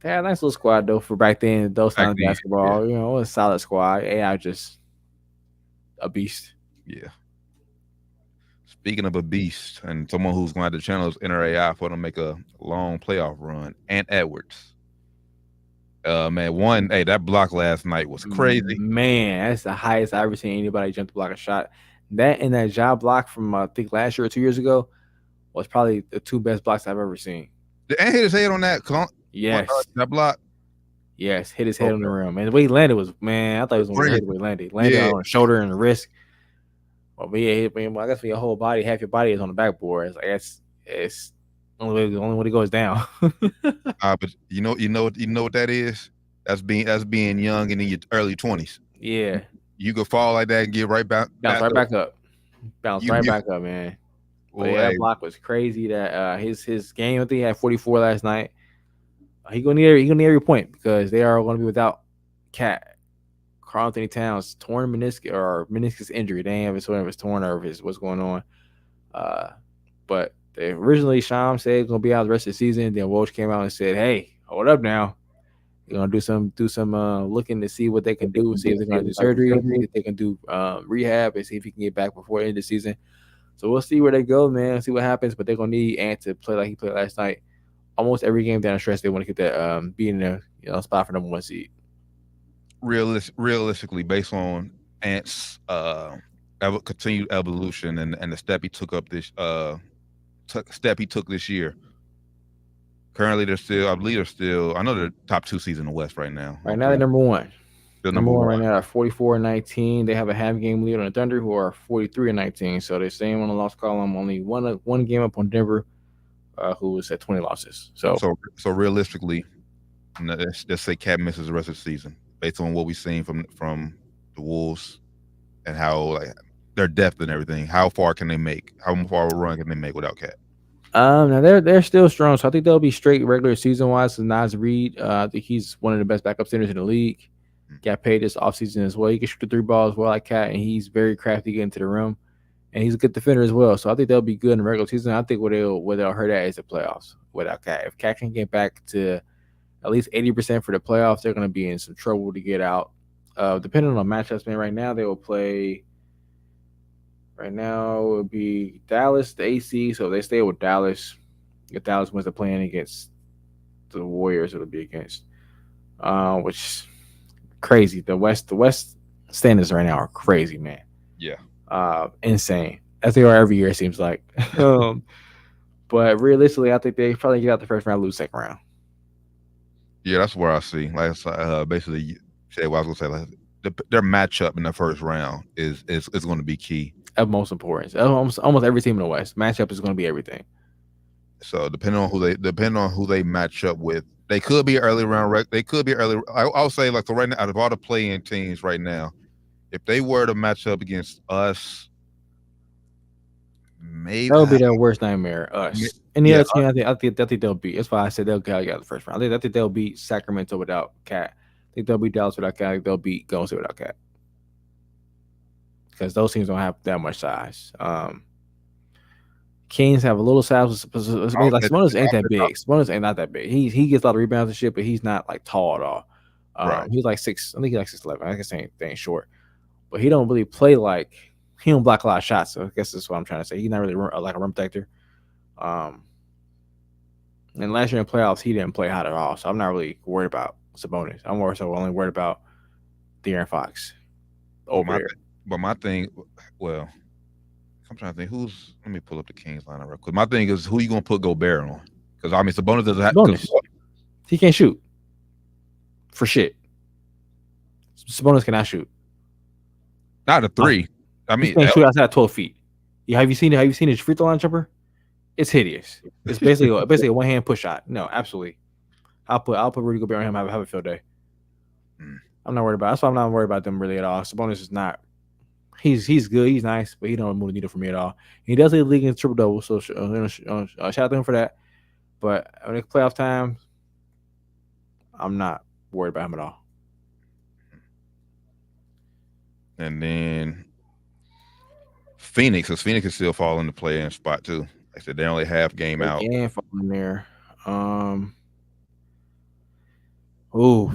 They had a nice little squad though for back then. Those times basketball, it was a solid squad. AI just a beast. Yeah. Speaking of a beast and someone who's going to have the channels enter AI for them to make a long playoff run, Ant Edwards. Man, that block last night was crazy. Man, that's the highest I ever seen anybody jump to block a shot. That and that job block from I think last year or 2 years ago was probably the 2 best blocks I've ever seen. Did Ant hit his head on that? Yes. That block? Yes, hit his head on the rim. And the way he landed was, man, I thought he was going to hit the way he landed. Landed on the shoulder and the wrist. Well, but yeah, I guess for your whole body, half your body is on the backboard. It's like it's only when it goes down. But you know what that is? That's being young and in your early 20s. Yeah, you could fall like that and get right back. Bounce right back up, man. Well, that block was crazy. That his game, I think he had 44 last night. He gonna need every point because they are going to be without Cat. Karl Anthony Towns torn meniscus injury. They ain't have it, whether it's torn or if it's what's going on. But originally Sham said it's gonna be out the rest of the season. Then Woj came out and said, "Hey, hold up now. They're gonna do some looking to see what they can do. See if they're gonna do surgery, see if they can do rehab, and see if he can get back before the end of the season. So we'll see where they go, man. See what happens. But they're gonna need Ant to play like he played last night. Almost every game down the stretch, they want to get that be in the spot for number 1 seed. Realistically, based on Ant's continued evolution and the step he took up this year. Currently, I believe they're still. I know they're top 2 seeds in the West right now. Right now, they're number 1. They're number 1 right now at 44-19. They have a half game lead on the Thunder, who are 43-19. So they're staying on the loss column. Only one game up on Denver, who is at 20 losses. So realistically, let's say Cat misses the rest of the season. based on what we've seen from the Wolves and how like their depth and everything. How far can they make? How far of a run can they make without Cat? Now they're still strong, so I think they'll be straight regular season wise. So Nas Reed, I think he's one of the best backup centers in the league. Got paid this offseason as well. He can shoot the 3 balls well like Cat, and he's very crafty getting to the rim, and he's a good defender as well. So I think they'll be good in the regular season. I think where they'll hurt at is the playoffs without Cat. If Cat can get back to at least 80% for the playoffs, they're going to be in some trouble to get out. Depending on matchups, man. Right now they will play. Right now it would be Dallas, the AC. So if they stay with Dallas, if Dallas wins the playing against the Warriors, it'll be against. Which crazy. The West standings right now are crazy, man. Yeah. Insane. As they are every year, it seems like. But realistically, I think they probably get out the first round, lose second round. Yeah, that's where I see. Like basically say what I was gonna say. Like their matchup in the first round is going to be key. Of most importance. Almost every team in the West matchup is going to be everything. So depending on who they match up with, they could be early round. They could be early. I'll say like so right now, out of all the play-in teams right now, if they were to match up against us, maybe that would be their worst nightmare. Us. Any other team, I think they'll beat. That's why I said they'll get out the first round. I think they'll beat Sacramento without Cat. I think they'll beat Dallas without Cat. I think they'll beat Golden State without Cat. Because those teams don't have that much size. Kings have a little size. Like Sabonis ain't that big. Sabonis ain't not that big. He gets a lot of rebounds and shit, but he's not like tall at all. Right. He's like 6. I think he's like 6'11". I guess they ain't short, but he don't really play like he don't block a lot of shots. So I guess that's what I'm trying to say. He's not really like a rim protector. And last year in playoffs, he didn't play hot at all. So I'm not really worried about Sabonis. I'm more so only worried about De'Aaron Fox over there. But my thing, well, I'm trying to think let me pull up the Kings lineup real quick. My thing is who you gonna put Gobert on? Because I mean Sabonis doesn't have he can't shoot for shit. Sabonis cannot shoot. Not a 3. I mean, he can't shoot outside 12 feet. Yeah, have you seen his free throw line jumper? It's hideous. It's basically a one hand push shot. No, absolutely. I'll put Rudy Gobert on him. Have a field day. I'm not worried about. That's why I'm not worried about them really at all. Sabonis is not. He's good. He's nice, but he don't move the needle for me at all. He does lead the league in triple double, so shout out to him for that. But when it's playoff time, I'm not worried about him at all. And then Phoenix, because Phoenix is still falling to play in spot too. Like I said, they only half game out. And falling there.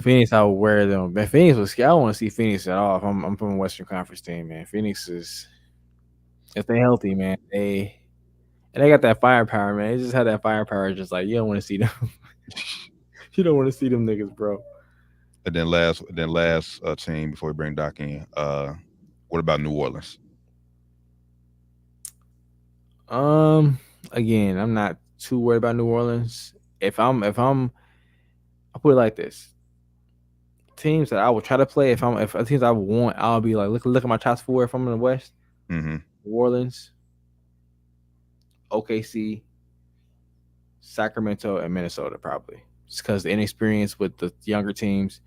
Phoenix, I would wear them. Man, Phoenix was scary. I don't want to see Phoenix at all. I'm from a Western Conference team, man. Phoenix is, if they're healthy, man, they got that firepower, man. They just had that firepower. Just like you don't want to see them. You don't want to see them niggas, bro. And then last team before we bring Doc in. What about New Orleans? Again, I'm not too worried about New Orleans. If I'm, I'll put it like this: teams that I would try to play. If teams I would want, I'll be like, look at my top 4. If I'm in the West, New Orleans, OKC, Sacramento, and Minnesota, probably just because the inexperience with the younger teams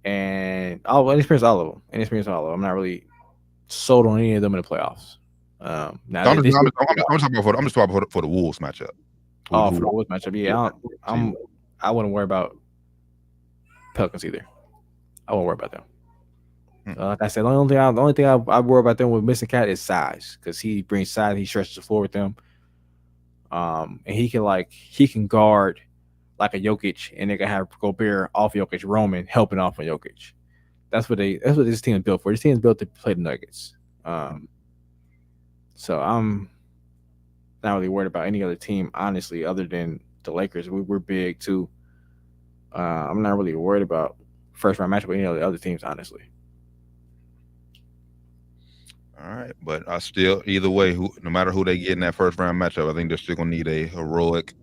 and inexperience all of them. I'm not really sold on any of them in the playoffs. I'm just talking about for the Wolves matchup. For the Wolves matchup, yeah. I wouldn't worry about Pelicans either. I won't worry about them. Like I said, the only thing I worry about them with missing Cat is size, because he brings size. He stretches the floor with them, and he can guard like a Jokic, and they can have Gobert off Jokic, Roman helping off on Jokic. That's what this team is built for. This team is built to play the Nuggets. So I'm not really worried about any other team, honestly, other than the Lakers. We're big too. I'm not really worried about first round matchup with any of the other teams, honestly. All right, but I still, either way, no matter who they get in that first round matchup, I think they're still gonna need a heroic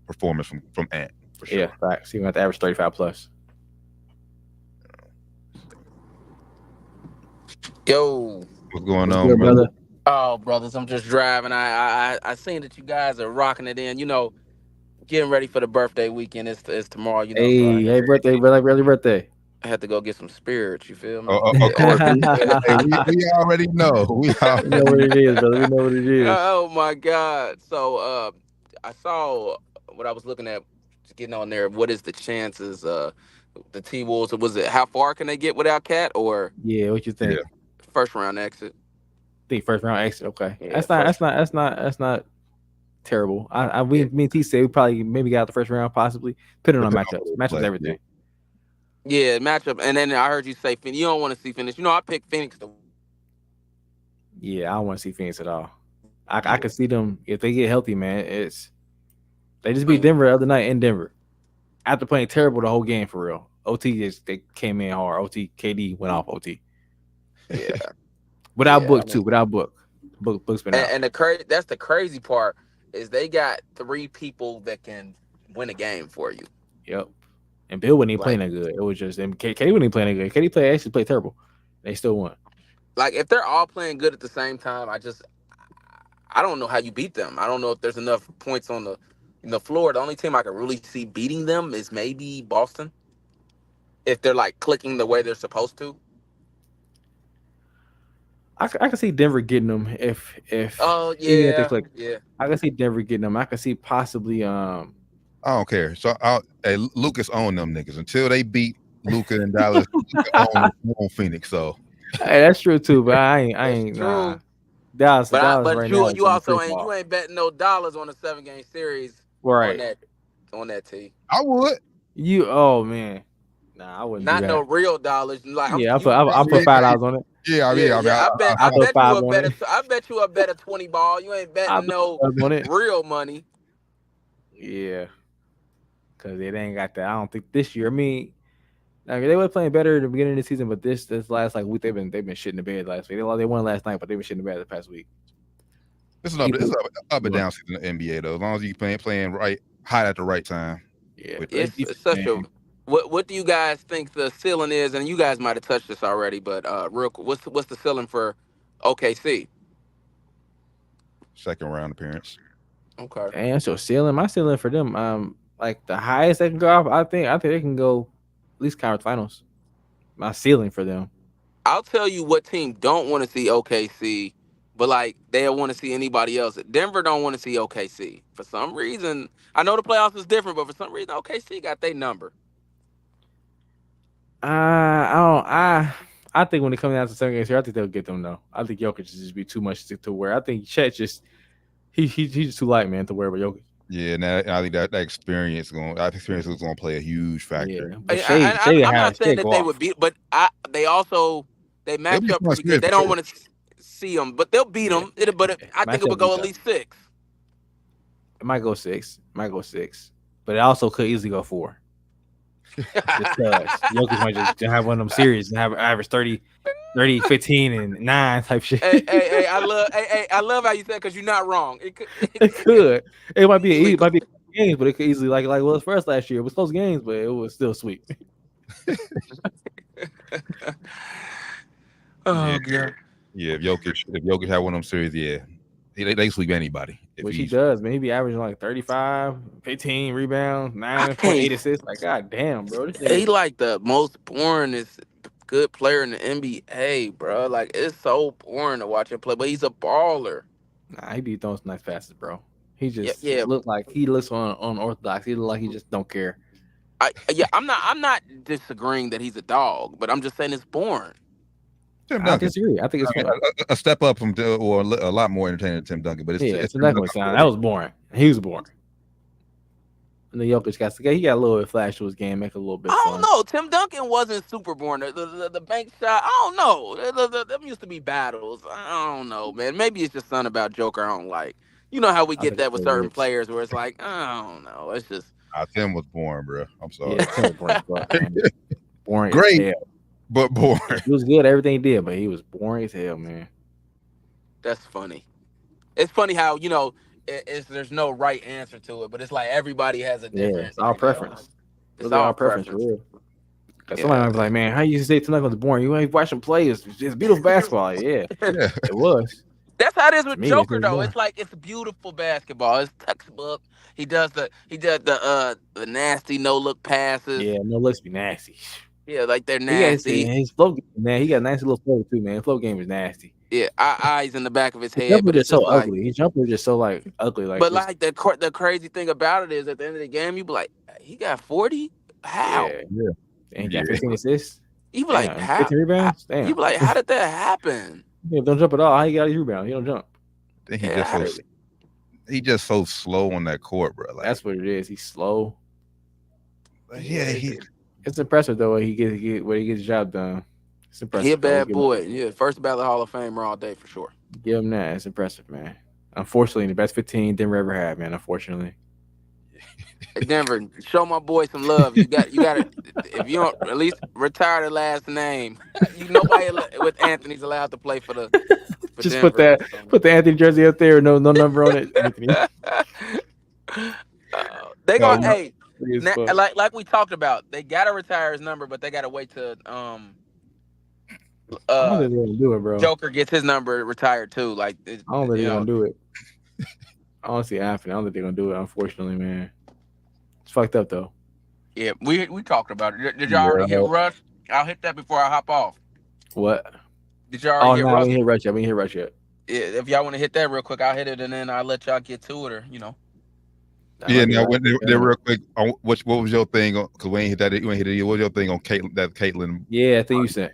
performance from Ant for sure. Yeah, right. So you have to average 35 plus. Yo, what's going on, brother? Oh, brothers, I'm just driving. I seen that you guys are rocking it in. Getting ready for the birthday weekend. It's tomorrow. Hey, birthday, brother! Early birthday. I had to go get some spirits. You feel me? Of course, we already know. We We know what it is, brother. We know what it is. Oh my God! So I saw what I was looking at, getting on there. What is the chances? The T Wolves. Was it how far can they get without Cat or Yeah, what you think? Yeah. first round exit? Think first round exit. Okay, Yeah, that's not terrible. Me and T said we probably maybe got the first round, possibly. Depending on matchups. Matchups, Play, everything. Yeah, matchup. And then I heard you say Phoenix. You don't want to see Phoenix. You know, I picked Phoenix to. Yeah, I don't want to see Phoenix at all. I can see them if they get healthy, man. They just beat Denver the other night in Denver after playing terrible the whole game for real. They came in hard. KD went off OT. Yeah. Without Yeah, Book I mean- too. Without Book. Book's been out. And that's the crazy part is they got 3 people that can win a game for you. Yep. And Bill wasn't even Like- playing that good. It was just KD wasn't even playing that good. KD actually played terrible. They still won. Like if they're all playing good at the same time, I don't know how you beat them. I don't know if there's enough points on the floor. The only team I can really see beating them is maybe Boston. If they're like clicking the way they're supposed to. I can see Denver getting them if Oh even if they yeah, click. yeah. I can see Denver getting them. I can see possibly I don't care. So Lucas own them niggas until they beat Luka and Dallas. Luka own Phoenix. So hey, that's true too, but I ain't true. nah. Dallas But right you now you is also free fall. you ain't betting no dollars on a 7-game series right. on that T. I would. Oh man. Nah, I wouldn't Not do that. no real dollars. Like Yeah, I put $5 on it. Yeah, I mean, I bet I put you five a on better. it. I bet you a better 20 ball. You ain't I betting put no 5 on it. real money. Yeah. Cause they ain't got that. I don't think this year. I mean, like, they were playing better at the beginning of the season, but this last like week they've been shitting the bed last week. They won last night, but they've been shitting the bed the past week. This is up and down season in the NBA though. As long as you playing right, hot at the right time. Yeah, It's such a. What do you guys think the ceiling is? And you guys might have touched this already, but real quick, what's the ceiling for OKC? Second round appearance. Okay. And so my ceiling for them, like the highest they can go off, I think they can go at least conference finals. My ceiling for them. I'll tell you what team don't want to see OKC, but like they'll want to see anybody else. Denver don't want to see OKC for some reason. I know the playoffs is different, but for some reason OKC got their number. I think when it comes down to 7 games here, I think they'll get them though. I think Jokic just be too much to wear. I think Chet just he's just too light, man, to wear with Jokic. Yeah, and I think that experience is going to play a huge factor. Yeah, but I'm not saying that they would beat, but they match up pretty good. They don't want to see them, but they'll beat them. I think it would go at least 6. It might go 6. But it also could easily go 4. Just Jokic might just have one of them series and have average 30, 15, and 9 type shit. Hey, I love how you said because you're not wrong. It could. It might be games, but it could easily like it was for us last year. It was close games, but it was still sweet. Oh god. Yeah, if Jokic had one of them series, yeah, they sweep anybody. Which he does, man. He be averaging like 35, 15 rebounds, 9.8 assists. Like, god damn, bro. He like the most boringest good player in the NBA, bro. Like, it's so boring to watch him play, but he's a baller. Nah, he be throwing some nice passes, bro. He just look like he looks unorthodox. He look like he just don't care. I'm not disagreeing that he's a dog, but I'm just saying it's boring. I disagree. I think it's a step up from or a lot more entertaining than Tim Duncan, but it's definitely sound. That was boring. He was boring. And the Jokic he got a little bit of flash to his game, make it a little bit. I don't know. Tim Duncan wasn't super boring. The bank shot. I don't know. Them used to be battles. I don't know, man. Maybe it's just something about Joker I don't like. You know how we get that with certain players where it's like, I don't know. It's just. Tim was boring, bro. I'm sorry. Yeah, Tim was boring. Boring. Great. As hell. But boring. He was good, everything he did, but he was boring as hell, man. That's funny. It's funny how, there's no right answer to it, but it's like everybody has a different. Yeah, it's all preference. It's all preference, for real. Somebody might be like, man, how you say Tim Duncan was boring? You ain't watching play. It's beautiful basketball. Yeah, it was. That's how it is with Joker, though. It's like it's beautiful basketball. It's textbook. He does the nasty no look passes. Yeah, no looks be nasty. Yeah, like they're He got nasty. his flow game, man. He got a nice little flow too, man. Flow game is nasty. Yeah, eyes in the back of his His head, jumper but it's just so just like, ugly. His jumper is just so like ugly, like but just like the crazy thing about it is at the end of the game, you be like, he got 40? How? yeah. Yeah. And he got Yeah. 15 assists. You be like, Damn, how? 15 rebounds. You Damn. be like, how did that happen? He don't jump at all. How he got his rebound? He don't jump. I think Yeah, he just so slow on that court, bro. Like, That's what it is. He's slow. yeah, It's impressive though when he gets the job done. It's impressive. he a though. bad boy. Yeah, first ballot Hall of Famer all day for sure. Give him that. It's impressive, man. Unfortunately, the best 15 Denver ever had, man. Unfortunately. Denver, show my boy some love. You got to. If you don't, at least retire the last name. Nobody with Anthony's allowed to play for Just Denver. put the Anthony jersey up there, no number on it. Anthony. They gonna Funny as now, fuck. like we talked about. They gotta retire his number, but they gotta wait till I don't think they're gonna do it, bro. Joker gets his number retired too. Like I don't think they're gonna do it. I don't see it happening. I don't think they're gonna do it. Unfortunately, man. It's fucked up though. Yeah, we talked about it. Did y'all already hit Rush? I'll hit that before I hop off. What? Did y'all already hit no, Rush? we ain't hit Rush yet. Yeah, if y'all want to hit that real quick, I'll hit it and then I'll let y'all get to it, or Yeah, now real quick, what was your thing? Because we ain't hit that. You ain't hit it. What was your thing on Caitlyn? Yeah, I think you said.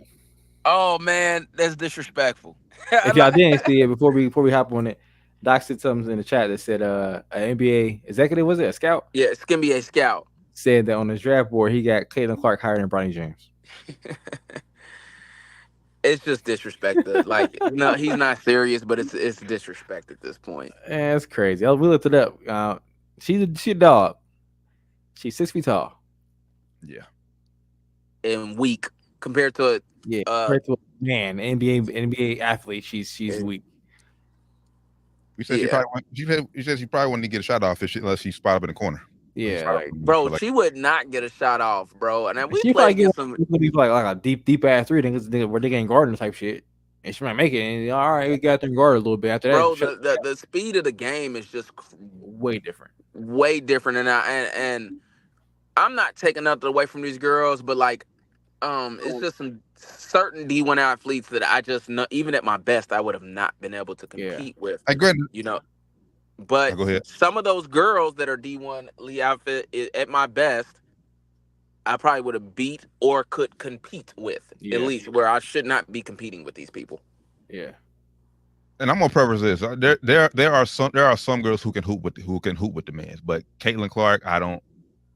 Oh man, that's disrespectful. If y'all didn't see it before we hop on it, Doc said something in the chat that said an NBA executive, was it a scout? Yeah, it's gonna be a scout. Said that on his draft board he got Caitlin Clark higher than Bronny James. It's just disrespect. Like, no, he's not serious, but it's disrespect at this point. That's crazy. We looked it up. She's a dog. She's 6 feet tall. Yeah. And weak compared to compared to a man, NBA athlete. She's weak. You said you said she probably wanted to get a shot off unless she spot up in the corner. Yeah, bro, she would not get a shot off, bro. And then we she played get some like a deep ass three, where they getting guarding type shit, and she might make it. And all right, we got them guard a little bit after bro, that. Bro, the speed of the game is just way different. And I'm not taking nothing away from these girls, but like, it's just some certain D1 athletes that I just know, even at my best, I would have not been able to compete with. But go ahead. Some of those girls that are D1 Lee outfit at my best, I probably would have beat or could compete with, at least, where I should not be competing with these people. Yeah. And I'm gonna preface this: there are some girls who can hoop with the men, but Caitlin Clark, I don't.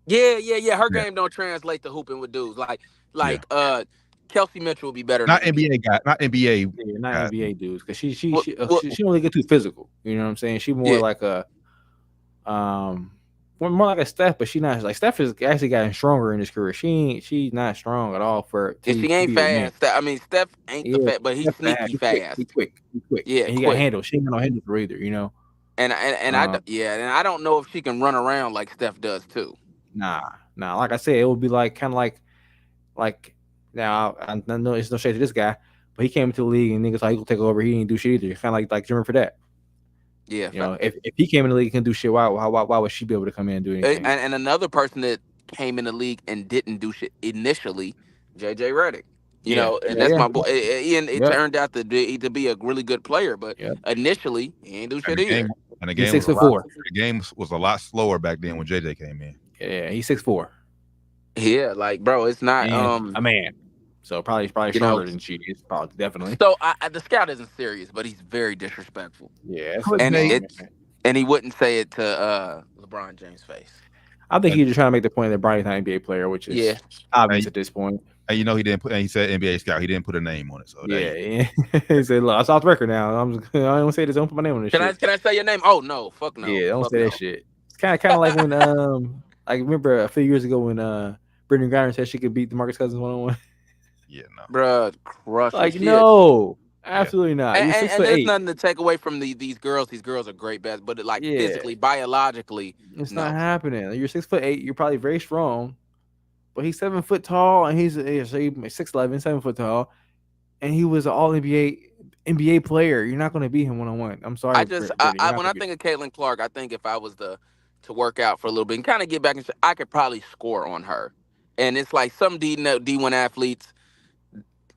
Yeah. Her game don't translate to hooping with dudes. Like Kelsey Mitchell will be better. Not NBA guy, not NBA. Yeah, not NBA dudes, because she only get too physical. You know what I'm saying? She more like a more like a Steph, but she not like Steph has actually gotten stronger in his career. She's not strong at all for. She ain't fast. I mean, Steph ain't the fast, but he's sneaky fast. He's quick. Yeah, and he got handles. She ain't got no handles for either. You know. And I don't know if she can run around like Steph does too. Nah. Like I said, it would be like kind of like. Now I know it's no shade to this guy, but he came into the league and niggas thought he could take over. He didn't do shit either. Kind of like Jimmer for that. Yeah, you know, if he came in the league and can do shit, why would she be able to come in and do anything? And another person that came in the league and didn't do shit initially, JJ Redick. You know, and that's my boy. And it turned out to be a really good player, but initially he ain't do shit either. And the game he's 6'4". The game was a lot slower back then when JJ came in. Yeah, he's 6'4". Yeah, like bro, it's not a man. So probably stronger than she is. Probably definitely. So the scout isn't serious, but he's very disrespectful. Yeah, and he wouldn't say it to LeBron James' face. I think he's just trying to make the point that Bronny's not an NBA player, which is obvious at this point. And you know he didn't put. And he said NBA scout. He didn't put a name on it. So yeah. He said, "Look, I saw the record now. I don't say this. Don't put my name on this. Can I say your name? Oh no, fuck no. Yeah, don't say that shit. It's kind of like when I remember a few years ago when Brittany Griner said she could beat DeMarcus Cousins 1-on-1. Yeah, no, bruh, crush. Like no, absolutely not. And there's nothing to take away from these girls. These girls are great bets, but physically, biologically, it's not happening. You're 6'8". You're probably very strong, but he's 7 foot tall, and he's 6'11", 7 foot tall, and he was an All NBA player. You're not going to beat him 1-on-1. I'm sorry. When I think of Caitlin Clark, I think if I was to work out for a little bit and kind of get back, I could probably score on her. And it's like some D1 athletes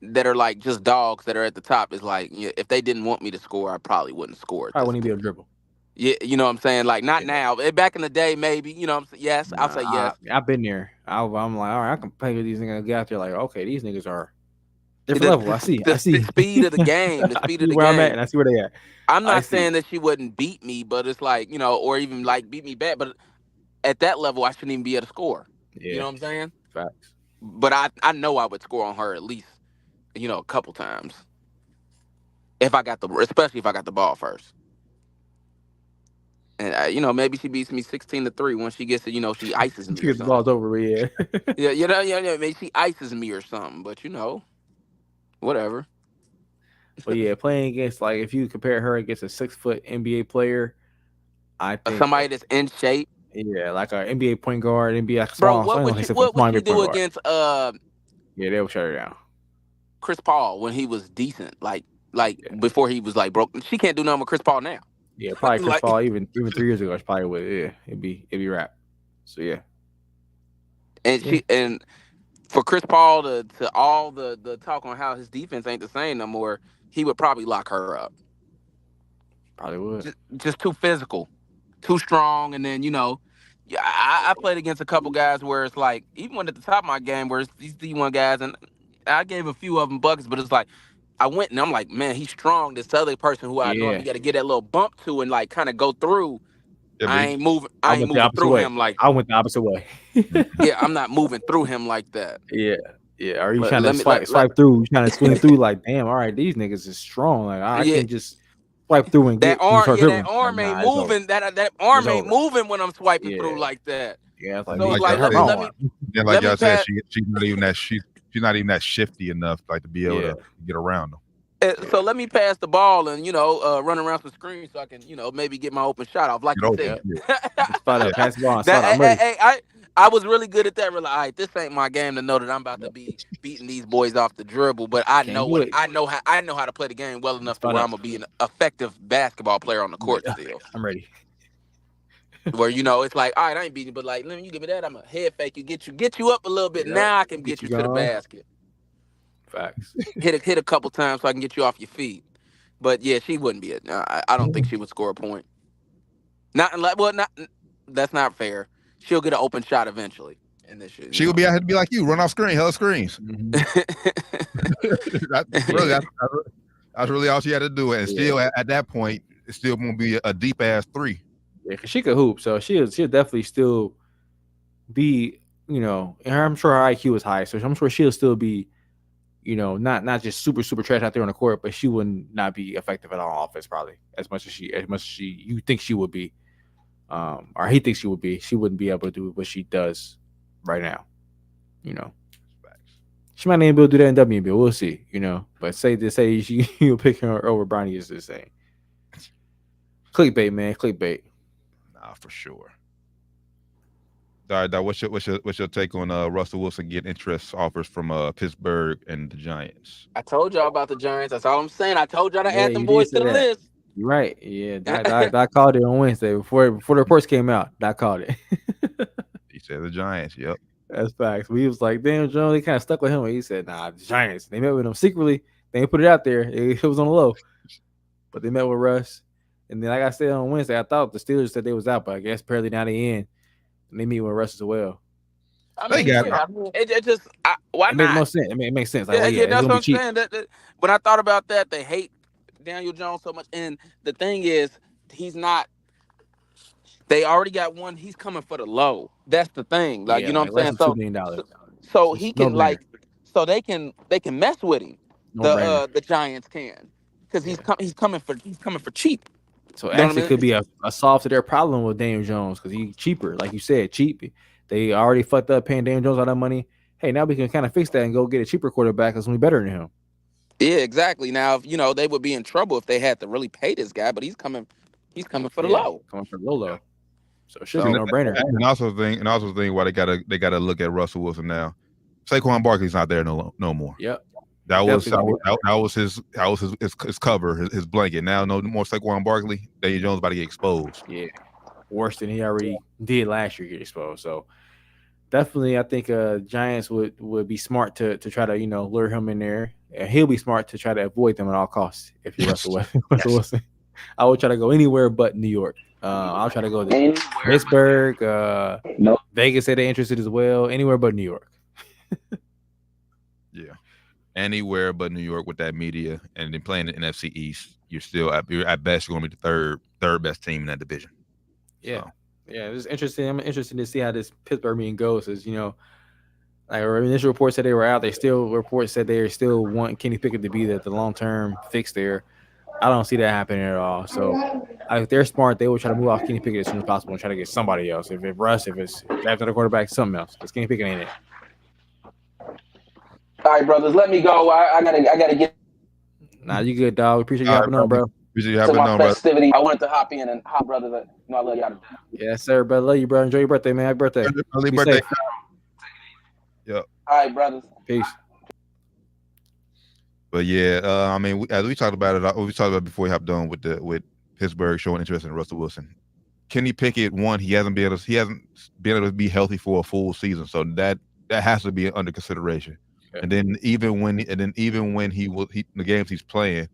that are like just dogs that are at the top is like, yeah, if they didn't want me to score, I probably wouldn't score at Probably this wouldn't be able point. to dribble. Yeah, you know what I'm saying? Like not Yeah. now. Back in the day, maybe. You know what I'm saying? Yes, I'll say yes. I've been there. I'm like, all right, I can play with these niggas. Get out there, like, okay, these niggas are different level. I see. The speed of the game. The I speed see of the where I'm at, game. and I see where they at. I'm I not see. saying that she wouldn't beat me, but it's like, or even like beat me back. But at that level, I shouldn't even be able to score. Yeah. You know what I'm saying? Facts. But I know I would score on her at least, a couple times. Especially if I got the ball first. And maybe she beats me 16-3 once she gets to, she ices me or The ball's something. over, yeah. Yeah, maybe she ices me or something. But whatever. But yeah, playing against, like, if you compare her against a 6-foot NBA player, I think Somebody that's in shape. Yeah, like an NBA point guard, NBA like Bro, small. what would she do against Yeah, they will shut her down. Chris Paul when he was decent, like before he was like broke? She can't do nothing with Chris Paul now. Yeah, probably Chris Like- Paul even 3 years ago. She probably would. Yeah, it'd be rap. So yeah, And for Chris Paul to all the talk on how his defense ain't the same no more, he would probably lock her up. probably would. Just too physical, too strong, and then yeah, I played against a couple guys where it's like, even when at the top of my game, where it's these D1 guys, and I gave a few of them buckets, but it's like I went and I'm like, man, he's strong. This other person who I know Yeah. you got to get that little bump to and like kind of go through. Yeah, I ain't moving through way. him like I went the opposite way. yeah, I'm not moving through him like that. Yeah. Are you But trying to let me- swipe through? You trying to swing through? Like, damn, all right, these niggas is strong. Like, I Yeah. can just swipe through and That get arm, start that dribbling. arm Like, ain't nah, it's over. moving. That arm It's ain't over. moving when I'm swiping Yeah. through like that. Yeah, it's like, So it's like like, y'all let said, me. Yeah, Let like me y'all said, pass- she's not even that she's not even that shifty enough, like to be able to get around them. So let me pass the ball and run around some screens so I can maybe get my open shot off, like Get you over said. it. spot up, pass the ball, and That- spot. I'm ready. I was really good at that. Really, all right, this ain't my game to know that I'm about to be beating these boys off the dribble, but I Can't know do it. I know how to play the game well enough to Spot where up. I'm gonna be an effective basketball player on the court still. I'm ready. Where it's like, all right, I ain't beating you, but like, let me give me that. I'm a head fake you, get you up a little bit. Yeah. Now I can Get get you you to the going. basket. Facts. Hit a couple times so I can get you off your feet. But yeah, she wouldn't be it. I don't think she would score a point. Not. That's not fair. She'll get an open shot eventually. And this shit. She would be out here to be like you, run off screen, hella screens. Mhm. That's really all she had to do. And still at that point, it's still gonna be a deep ass three. Yeah, 'cause she could hoop, so she'll definitely still be, and I'm sure her IQ is high, so I'm sure she'll still be, not just super trash out there on the court, but she would not be effective at all on offense probably as much as you think she would be, or he thinks she would be. She wouldn't be able to do what she does right now. She might not be able to do that in WNBA. We'll see. But say you'll pick her over Bronny is the same. Clickbait, man, clickbait. Nah, for sure. All right, Doc, what's your take on Russell Wilson getting interest offers from Pittsburgh and the Giants? I told y'all about the Giants. That's all I'm saying. I told y'all to add them you boys did to the say that. list. You're right. Yeah, I called it on Wednesday before the reports came out. I called it. He said the Giants. Yep. That's facts. We was like, damn, Joe, they kind of stuck with him. He said, nah, the Giants. They met with him secretly. They didn't put it out there. It was on the low. But they met with Russ. And then, like I said on Wednesday, I thought the Steelers said they was out, but I guess apparently now they in. And they meet with Russ as well. They got it. I mean, it just why It makes not? more sense. It makes sense. Like, Yeah, well, yeah, that's it's what gonna I'm be cheap. saying. That when I thought about that, they hate Daniel Jones so much. And the thing is, he's not. They already got one. He's coming for the low. That's the thing. Like, Yeah, you know what I'm saying? less than $2 million. So It's he no can brainer. so they can mess with him. No brainer. The Giants can, because he's coming for cheap. So You know what I actually, mean? it could be a solve to their problem with Daniel Jones because he's cheaper, like you said, cheap. They already fucked up paying Daniel Jones all that money. Hey, now we can kind of fix that and go get a cheaper quarterback that's gonna be better than him. Yeah, exactly. Now, they would be in trouble if they had to really pay this guy, but he's coming for the low. Coming for low. So it should be no brainer. And also the thing why they gotta look at Russell Wilson now. Saquon Barkley's not there no more. Yep. That was Definitely. his cover, his blanket. Now no more Saquon Barkley. Daniel Jones about to get exposed. Yeah. Worse than he already did last year, get exposed. So definitely, I think Giants would be smart to try to lure him in there, and he'll be smart to try to avoid them at all costs. If you're Yes. Russell Wilson, Russell Yes. Wilson, I would try to go anywhere but New York. I'll try to go to Anywhere Pittsburgh, no. Vegas said they're interested as well. Anywhere but New York. Yeah. Anywhere but New York with that media, and then playing the NFC East, you're at best going to be the third best team in that division. Yeah, So, yeah, it's interesting. I'm interested to see how this Pittsburgh meeting goes. As like our initial report said they were out. Reports said they still want Kenny Pickett to be the long term fix there. I don't see that happening at all. So if they're smart, they will try to move off Kenny Pickett as soon as possible and try to get somebody else. If Russ, if it's after the quarterback, something else. Because Kenny Pickett ain't it. All right, brothers, let me go. I gotta get Nah, you good, dog. Appreciate you all right, hopping on, bro. appreciate you to having my on, brother. festivity. I wanted to hop in and hop, brothers. I love y'all. Yes, sir, brother. Love you, bro. Enjoy your birthday, man. Happy birthday. Early Be birthday. safe. Yeah. All right, brothers. Peace. But yeah, I mean, as we talked about before we hopped on with Pittsburgh showing interest in Russell Wilson. Kenny Pickett, he hasn't been able to be healthy for a full season, so that has to be under consideration. Okay. And then even when the games he's playing,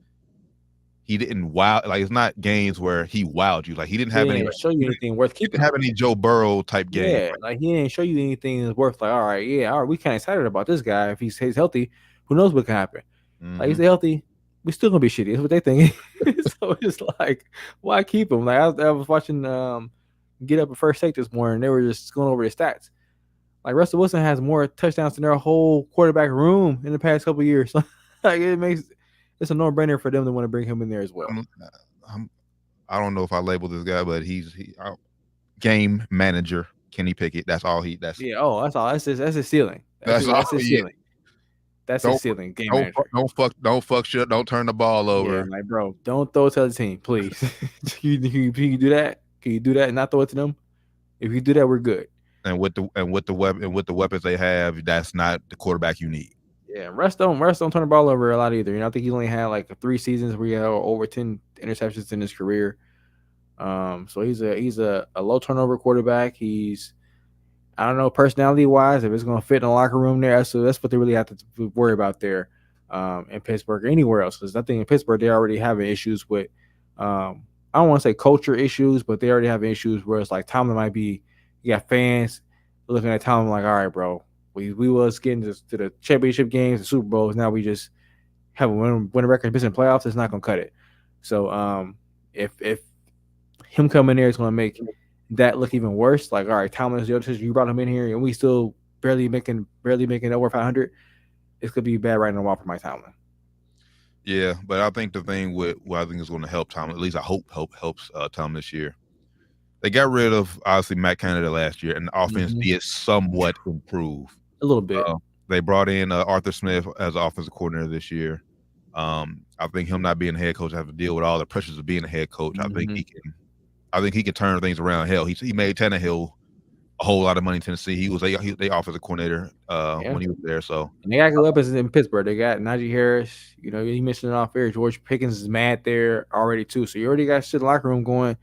he didn't wow. Like, it's not games where he wowed you. Like, he didn't have any show you anything worth he keeping. didn't have any Joe Burrow type game. Yeah, like he didn't show you anything that's worth. Like, all right, we kind of excited about this guy. If he's healthy, who knows what can happen? Like, he's healthy, we still gonna be shitty. That's what they think. So it's like, why keep him? Like, I was watching Get Up at First Take this morning. They were just going over the stats. Like, Russell Wilson has more touchdowns than their whole quarterback room in the past couple of years. Like, it's a no-brainer for them to want to bring him in there as well. I don't know if I label this guy, but he's game manager Kenny Pickett. That's all he. That's yeah. Oh, that's all. That's his ceiling. That's his ceiling. That's his ceiling. Game manager. Don't fuck shit. Don't turn the ball over. Yeah, like, bro, don't throw it to the other team, please. Can you do that? Can you do that and not throw it to them? If you do that, we're good. And with the weapons they have, that's not the quarterback you need. Yeah, Russ don't turn the ball over a lot either. I think he only had like 3 seasons where he had over 10 interceptions in his career. So he's a low turnover quarterback. He's, I don't know, personality wise, if it's going to fit in the locker room there. So that's what they really have to worry about there in Pittsburgh or anywhere else. Because I think in Pittsburgh they already having issues with, I don't want to say culture issues, but they already have issues where it's like Tomlin might be. You got fans looking at Tomlin like, all right, bro, we was getting to the championship games, the Super Bowls. Now we just have a win record, missing playoffs. It's not going to cut it. So if him coming there is going to make that look even worse. Like, all right, Tomlin's the other sister, you brought him in here, and we still barely making over 500. It's going to be bad right on the wall for Mike Tomlin. Yeah, but I think the thing with what I think is going to help Tomlin, at least I hope helps Tomlin this year. They got rid of obviously Matt Canada last year, and the offense did somewhat improve a little bit. They brought in Arthur Smith as offensive coordinator this year. I think him not being a head coach, have to deal with all the pressures of being a head coach. I think he can turn things around. Hell, he made Tannehill a whole lot of money in Tennessee. He was they offensive coordinator when he was there. So and they got good weapons in Pittsburgh. They got Najee Harris. He mentioned it off air. George Pickens is mad there already too. So you already got shit in the locker room going,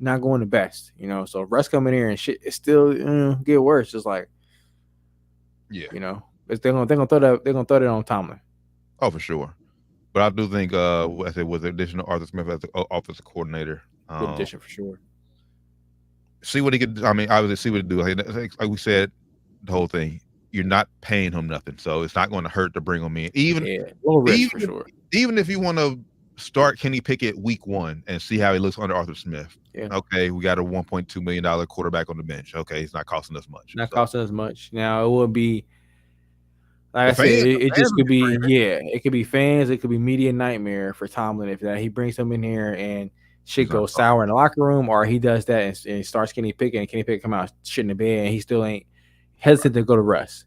not going the best. So Russ coming here and shit, it's still get worse. Just like, yeah, they're gonna throw that on Tomlin. Oh, for sure. But I do think I said with the addition of Arthur Smith as the offensive coordinator, good addition for sure. See what he could. I mean, obviously, see what he do. Like we said, the whole thing. You're not paying him nothing, so it's not going to hurt to bring him in. Low risk for sure. Even if you want to start Kenny Pickett week 1 and see how he looks under Arthur Smith. Yeah. Okay, we got a $1.2 million quarterback on the bench. Okay, it's not costing us much. Costing us much. Now it would be. Like I said, it just could be, it could be fans, it could be media nightmare for Tomlin if he brings them in here and shit goes sour in the locker room, or he does that and starts Kenny Pickett and Kenny Pickett come out shit in the bed and he still ain't hesitant to go to Russ.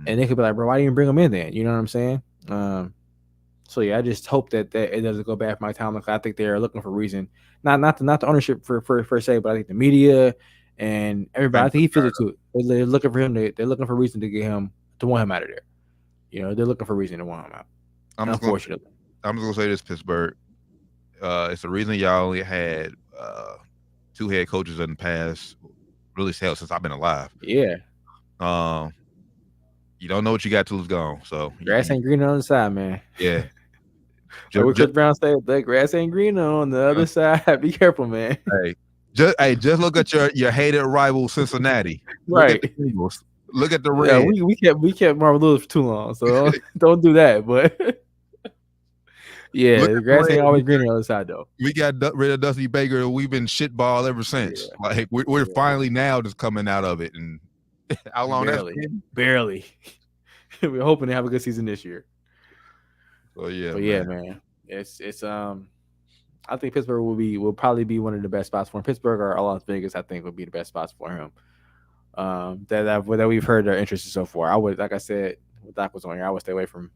And they could be like, bro, why didn't you bring him in then? You know what I'm saying? So yeah, I just hope that it doesn't go bad for Mike Tomlin. I think they're looking for a reason, not the ownership for se, but I think the media and everybody. I think he feels it too. They're looking for him. They're looking for a reason to want him out of there. They're looking for a reason to want him out. Unfortunately, I'm just gonna say this, Pittsburgh. It's the reason y'all only had 2 head coaches in the past, really since I've been alive. Yeah. You don't know what you got till it's gone. So Grass ain't green on the side, man. yeah. Like what Chris Brown said, the grass ain't green on the other side. Be careful, man. Just look at your hated rival Cincinnati. Right. Look at the Eagles. Look at the Yeah, Reds. we kept Marvin Lewis for too long, so don't do that. But yeah, the grass ain't always green on the other side, though. We got rid of Dusty Baker, and we've been shitball ever since. Yeah. Like we're finally now just coming out of it, and how long that's been? Barely. We're hoping to have a good season this year. So yeah, but yeah, man, it's I think Pittsburgh will probably be one of the best spots for him. Pittsburgh or Las Vegas, I think, would be the best spots for him. That we've heard their interest so far. I would, like I said, when Doc was on here, I would stay away from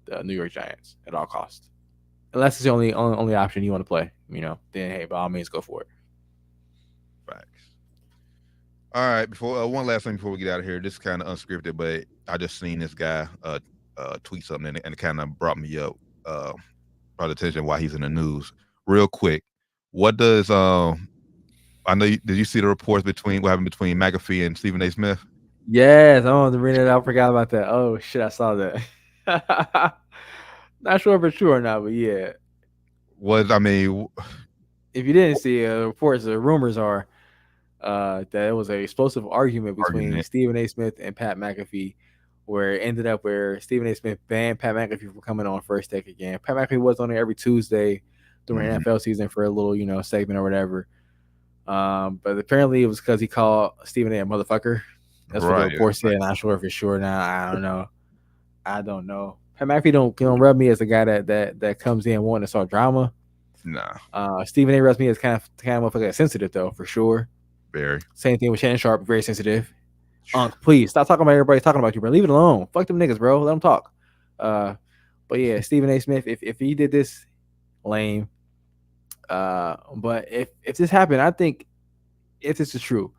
the New York Giants at all costs, unless it's the only option you want to play. Then hey, by all means, go for it. Facts. All right, before one last thing before we get out of here, this is kind of unscripted, but I just seen this guy tweet something and it kind of brought me up, brought attention why he's in the news. Real quick, what does I know did you see the reports what happened between McAfee and Stephen A. Smith? Yes, I wanted to read it. I forgot about that. Oh shit, I saw that. Not sure if it's true or not, but yeah. If you didn't see reports, the rumors are that it was an explosive argument between Stephen A. Smith and Pat McAfee, where it ended up where Stephen A. Smith banned Pat McAfee from coming on First Take again. Pat McAfee was on there every Tuesday during NFL season for a little, segment or whatever. But apparently it was because he called Stephen A. motherfucker. That's what the report said. Not sure if it's sure now. I don't know. Pat McAfee don't rub me as a guy that comes in wanting to start drama. Nah. Stephen A. rubs me as kind of motherfucker that's sensitive though, for sure. Very. Same thing with Shannon Sharp, very sensitive. Please stop talking about everybody talking about you, bro. Leave it alone. Fuck them niggas, bro. Let them talk. But yeah, Stephen A. Smith, if he did this, lame. But if this happened, I think if this is true,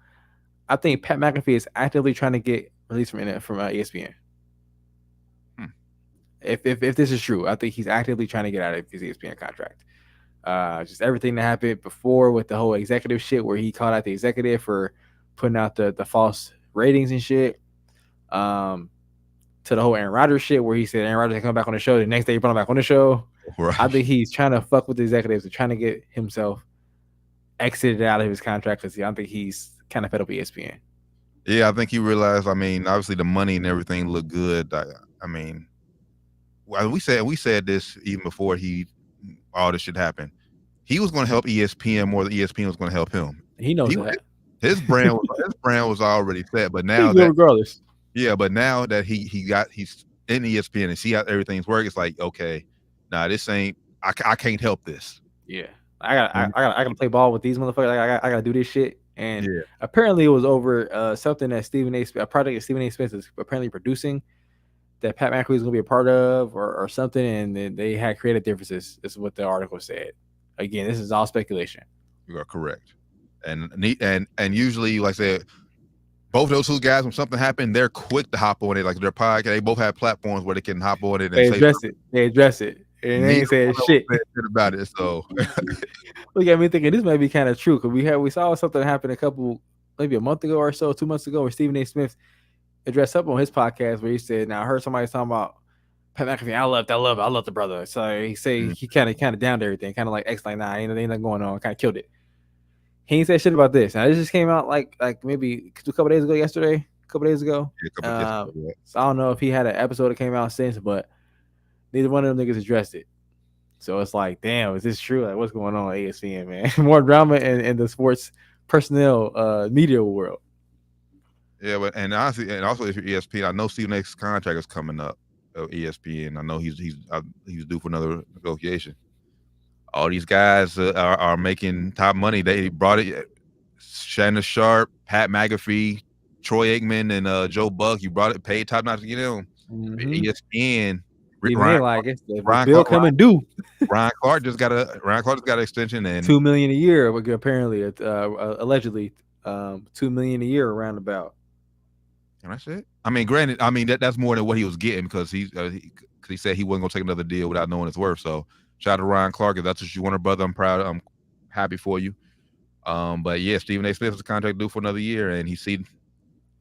I think Pat McAfee is actively trying to get released from ESPN. If this is true, I think he's actively trying to get out of his ESPN contract. Just everything that happened before with the whole executive shit, where he called out the executive for putting out the false ratings and shit. To the whole Aaron Rodgers shit, where he said Aaron Rodgers come back on the show. The next day he brought him back on the show. Right. I think he's trying to fuck with the executives and trying to get himself exited out of his contract because I think he's kind of fed up with ESPN. Yeah, I think he realized. Obviously the money and everything looked good. We said this even before all this shit happened. He was going to help ESPN more than ESPN was going to help him. He knows that. His brand was already set, but now regardless. Yeah, but now that he's in ESPN and see how everything's working, it's like, okay, nah, this ain't. I can't help this. Yeah, I gotta play ball with these motherfuckers. I gotta do this shit. And apparently it was over something that a project that Stephen A. Smith is apparently producing that Pat McAfee is gonna be a part of or something, and they had creative differences. This is what the article said. Again, this is all speculation. You are correct, and usually, like I said, both those two guys, when something happened, they're quick to hop on it. Like their podcast, they both have platforms where they can hop on it and They address it. And they ain't saying shit about it. So look at me thinking this might be kind of true because we saw something happen maybe a month ago or so, 2 months ago, where Stephen A. Smith addressed up on his podcast where he said, "Now I heard somebody talking about Pat McAfee. I love the brother." So he said he kind of downed everything, kind of like X, like nah, ain't nothing going on, kind of killed it. He ain't said shit about this. Now this just came out like maybe a couple days ago. So I don't know if he had an episode that came out since, but neither one of them niggas addressed it. So it's like, damn, is this true? Like, what's going on at ESPN, man? More drama in the sports personnel media world. Yeah, but also if you're ESPN, I know Stephen A's contract is coming up at ESPN. I know he's due for another negotiation. All these guys are making top money. They brought it. Shannon Sharp, Pat McAfee, Troy Aikman, and Joe Buck. You brought it, paid top notch to get them. ESPN. Ryan Bill come and do. Ryan Clark just got an extension and $2 million a year. Apparently, allegedly, $2 million a year around about. And that's it. Granted, that's more than what he was getting because he said he wasn't gonna take another deal without knowing his worth. So shout out to Ryan Clark. If that's what you want, brother, I'm proud. I'm happy for you. But yeah, Stephen A. Smith is contract due for another year, and he see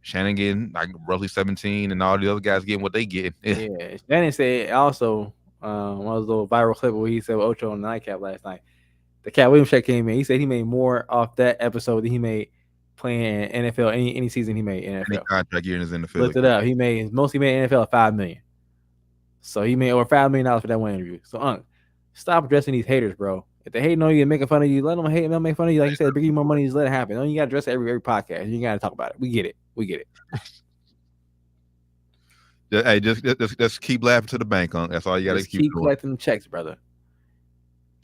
Shannon getting like roughly 17, and all the other guys getting what they get. Yeah, Shannon said also one of those little viral clip where he said with Ocho on the nightcap last night. The Cat Williams check came in. He said he made more off that episode than he made playing NFL any season he made NFL. Any contract year in his NFL. Looked it up. He made NFL $5 million. So he made over $5 million for that one interview. So stop addressing these haters, bro. If they hate on you and making fun of you, let them hate and they'll make fun of you. Like you said, bring you more money, just let it happen. Don't you gotta address it every podcast. You gotta talk about it. We get it. Hey, just keep laughing to the bank, huh? That's all you gotta just keep collecting them checks, brother.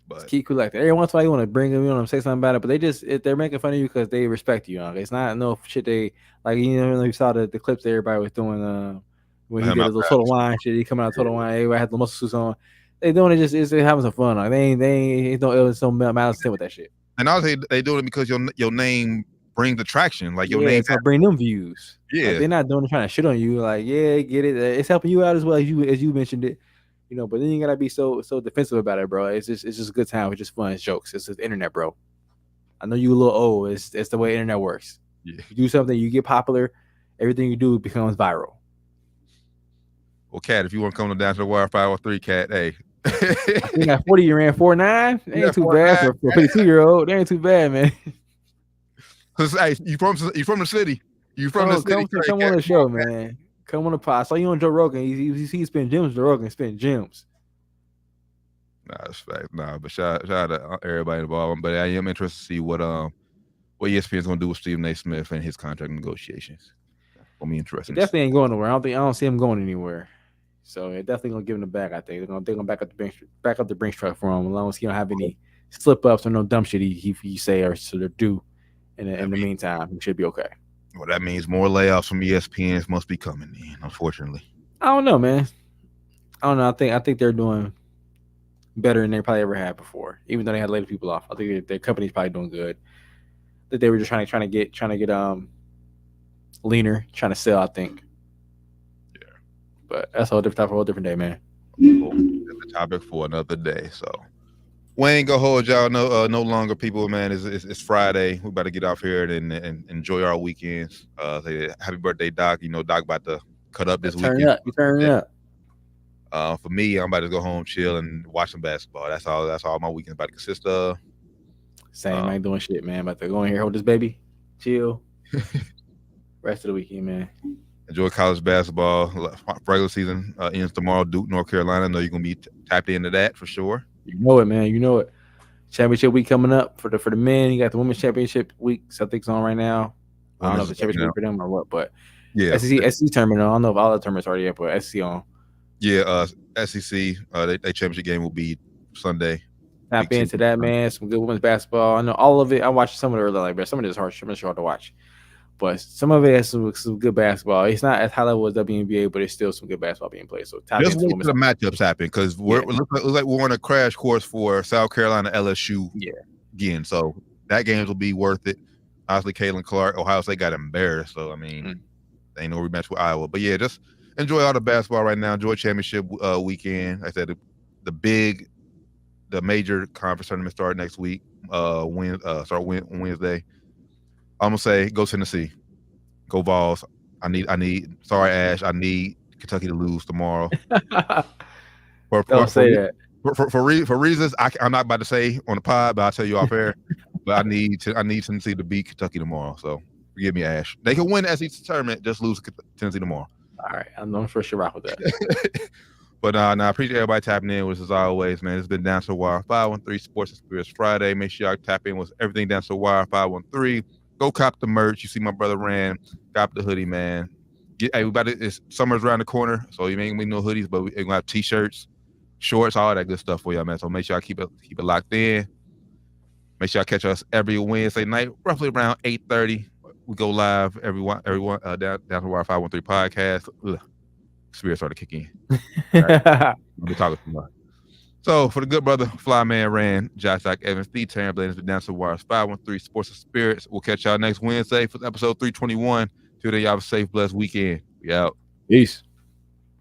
But just keep collecting. Every once in a while you want to bring them, you want to say something about it, but if they're making fun of you because they respect you. It's not no shit they like. You saw the clips that everybody was doing when he did his little Total Wine shit. He coming out Total Wine. Everybody had the muscle suits on. They doing it just having some fun. Like they ain't no malice with that shit. And also they doing it because your name brings attraction. Like your name bring them views. Yeah, like, they're not doing it trying to shit on you. Like get it. It's helping you out as well as you mentioned it. But then you gotta be so defensive about it, bro. It's just a good time. It's just fun. It's jokes. It's just internet, bro. I know you a little old. It's the way internet works. Yeah. You do something, you get popular. Everything you do becomes viral. Well, Cat, if you want to come down to the wire 503, Cat, hey. I think that 40 you ran 4.9. Ain't too bad for a 52-year-old. That ain't too bad, man. Hey, you from the city? You from the city? Come on the show, man. Come on the pod. I saw you on Joe Rogan. He spent gems. Joe Rogan spent gems. Nah, that's fact. Nah, but shout out to everybody involved. But I am interested to see what ESPN is gonna do with Stephen A. Smith and his contract negotiations. Gonna be interesting. He definitely ain't going nowhere. I don't see him going anywhere. So they're definitely gonna give him the back. I think they're gonna back up the Brinks truck for him, as long as he don't have any slip ups or no dumb shit he say or to do. In the meantime, he should be okay. Well, that means more layoffs from ESPN must be coming in, unfortunately. I don't know, man. I don't know. I think they're doing better than they probably ever had before, even though they had laid people off. I think their company's probably doing good. That they were just trying to get leaner, trying to sell. I think. Yeah, but that's a whole different day, man. Different topic for another day. So we ain't gonna hold y'all no longer, people. Man, it's Friday. We about to get off here and enjoy our weekends. Say happy birthday, Doc. Doc about to cut up this weekend. Turn up. For me, I'm about to go home, chill, and watch some basketball. That's all my weekend's about to consist of. Same, I ain't doing shit, man. About to go in here, hold this baby, chill. Rest of the weekend, man. Enjoy college basketball. Regular season ends tomorrow. Duke, North Carolina. I know you're gonna be tapped into that for sure. You know it, man. You know it. Championship week coming up for the men. You got the women's championship week. Celtics on right now. I don't know if the championship week for them or what, but yeah, SEC tournament. I don't know if all the tournaments are already up, but SEC on. Yeah, SEC. They championship game will be Sunday. Tap into that, man. Some good women's basketball. I know all of it. I watched some of it earlier, but some of it is hard. Some of it's hard to watch. But some of it has some good basketball. It's not as high level as WNBA, but it's still some good basketball being played. So just wait till the matchups happen because it looks like we're on a crash course for South Carolina LSU. Yeah, again. So that games will be worth it. Obviously, Caitlin Clark, Ohio State got embarrassed. So I mean, they ain't no rematch with Iowa. But yeah, just enjoy all the basketball right now. Enjoy championship weekend. Like I said the major conference tournament start next week. Start Wednesday. I'm gonna say go Tennessee, go Vols. I need. Sorry, Ash. I need Kentucky to lose tomorrow. Don't say that. For reasons I'm not about to say on the pod, but I'll tell you off air. But I need Tennessee to beat Kentucky tomorrow. So forgive me, Ash. They can win the SEC tournament, just lose Tennessee tomorrow. All right, I'm sure she'll rock with that. But I appreciate everybody tapping in, which as always, man, it's been Down to the Wire 513 Sports and Spirits Friday. Make sure y'all tap in with everything Down to the Wire 513. Go cop the merch. You see my brother Rand, cop the hoodie, man. It's summer's around the corner, so you ain't gonna need no hoodies, but we're gonna have t-shirts, shorts, all that good stuff for y'all, man. So make sure y'all keep it locked in. Make sure y'all catch us every Wednesday night, roughly around 8:30. We go live everyone down to the Wire 513 podcast. Ugh. Spirits started kicking in. Right? I'll be talking too much. So for the good brother, Flyman Rand, Josh Doc Evans, the Terran Bladens, the Down to the Wires 513 Sports and Spirits. We'll catch y'all next Wednesday for episode 321. Till then, y'all have a safe, blessed weekend. We out. Peace.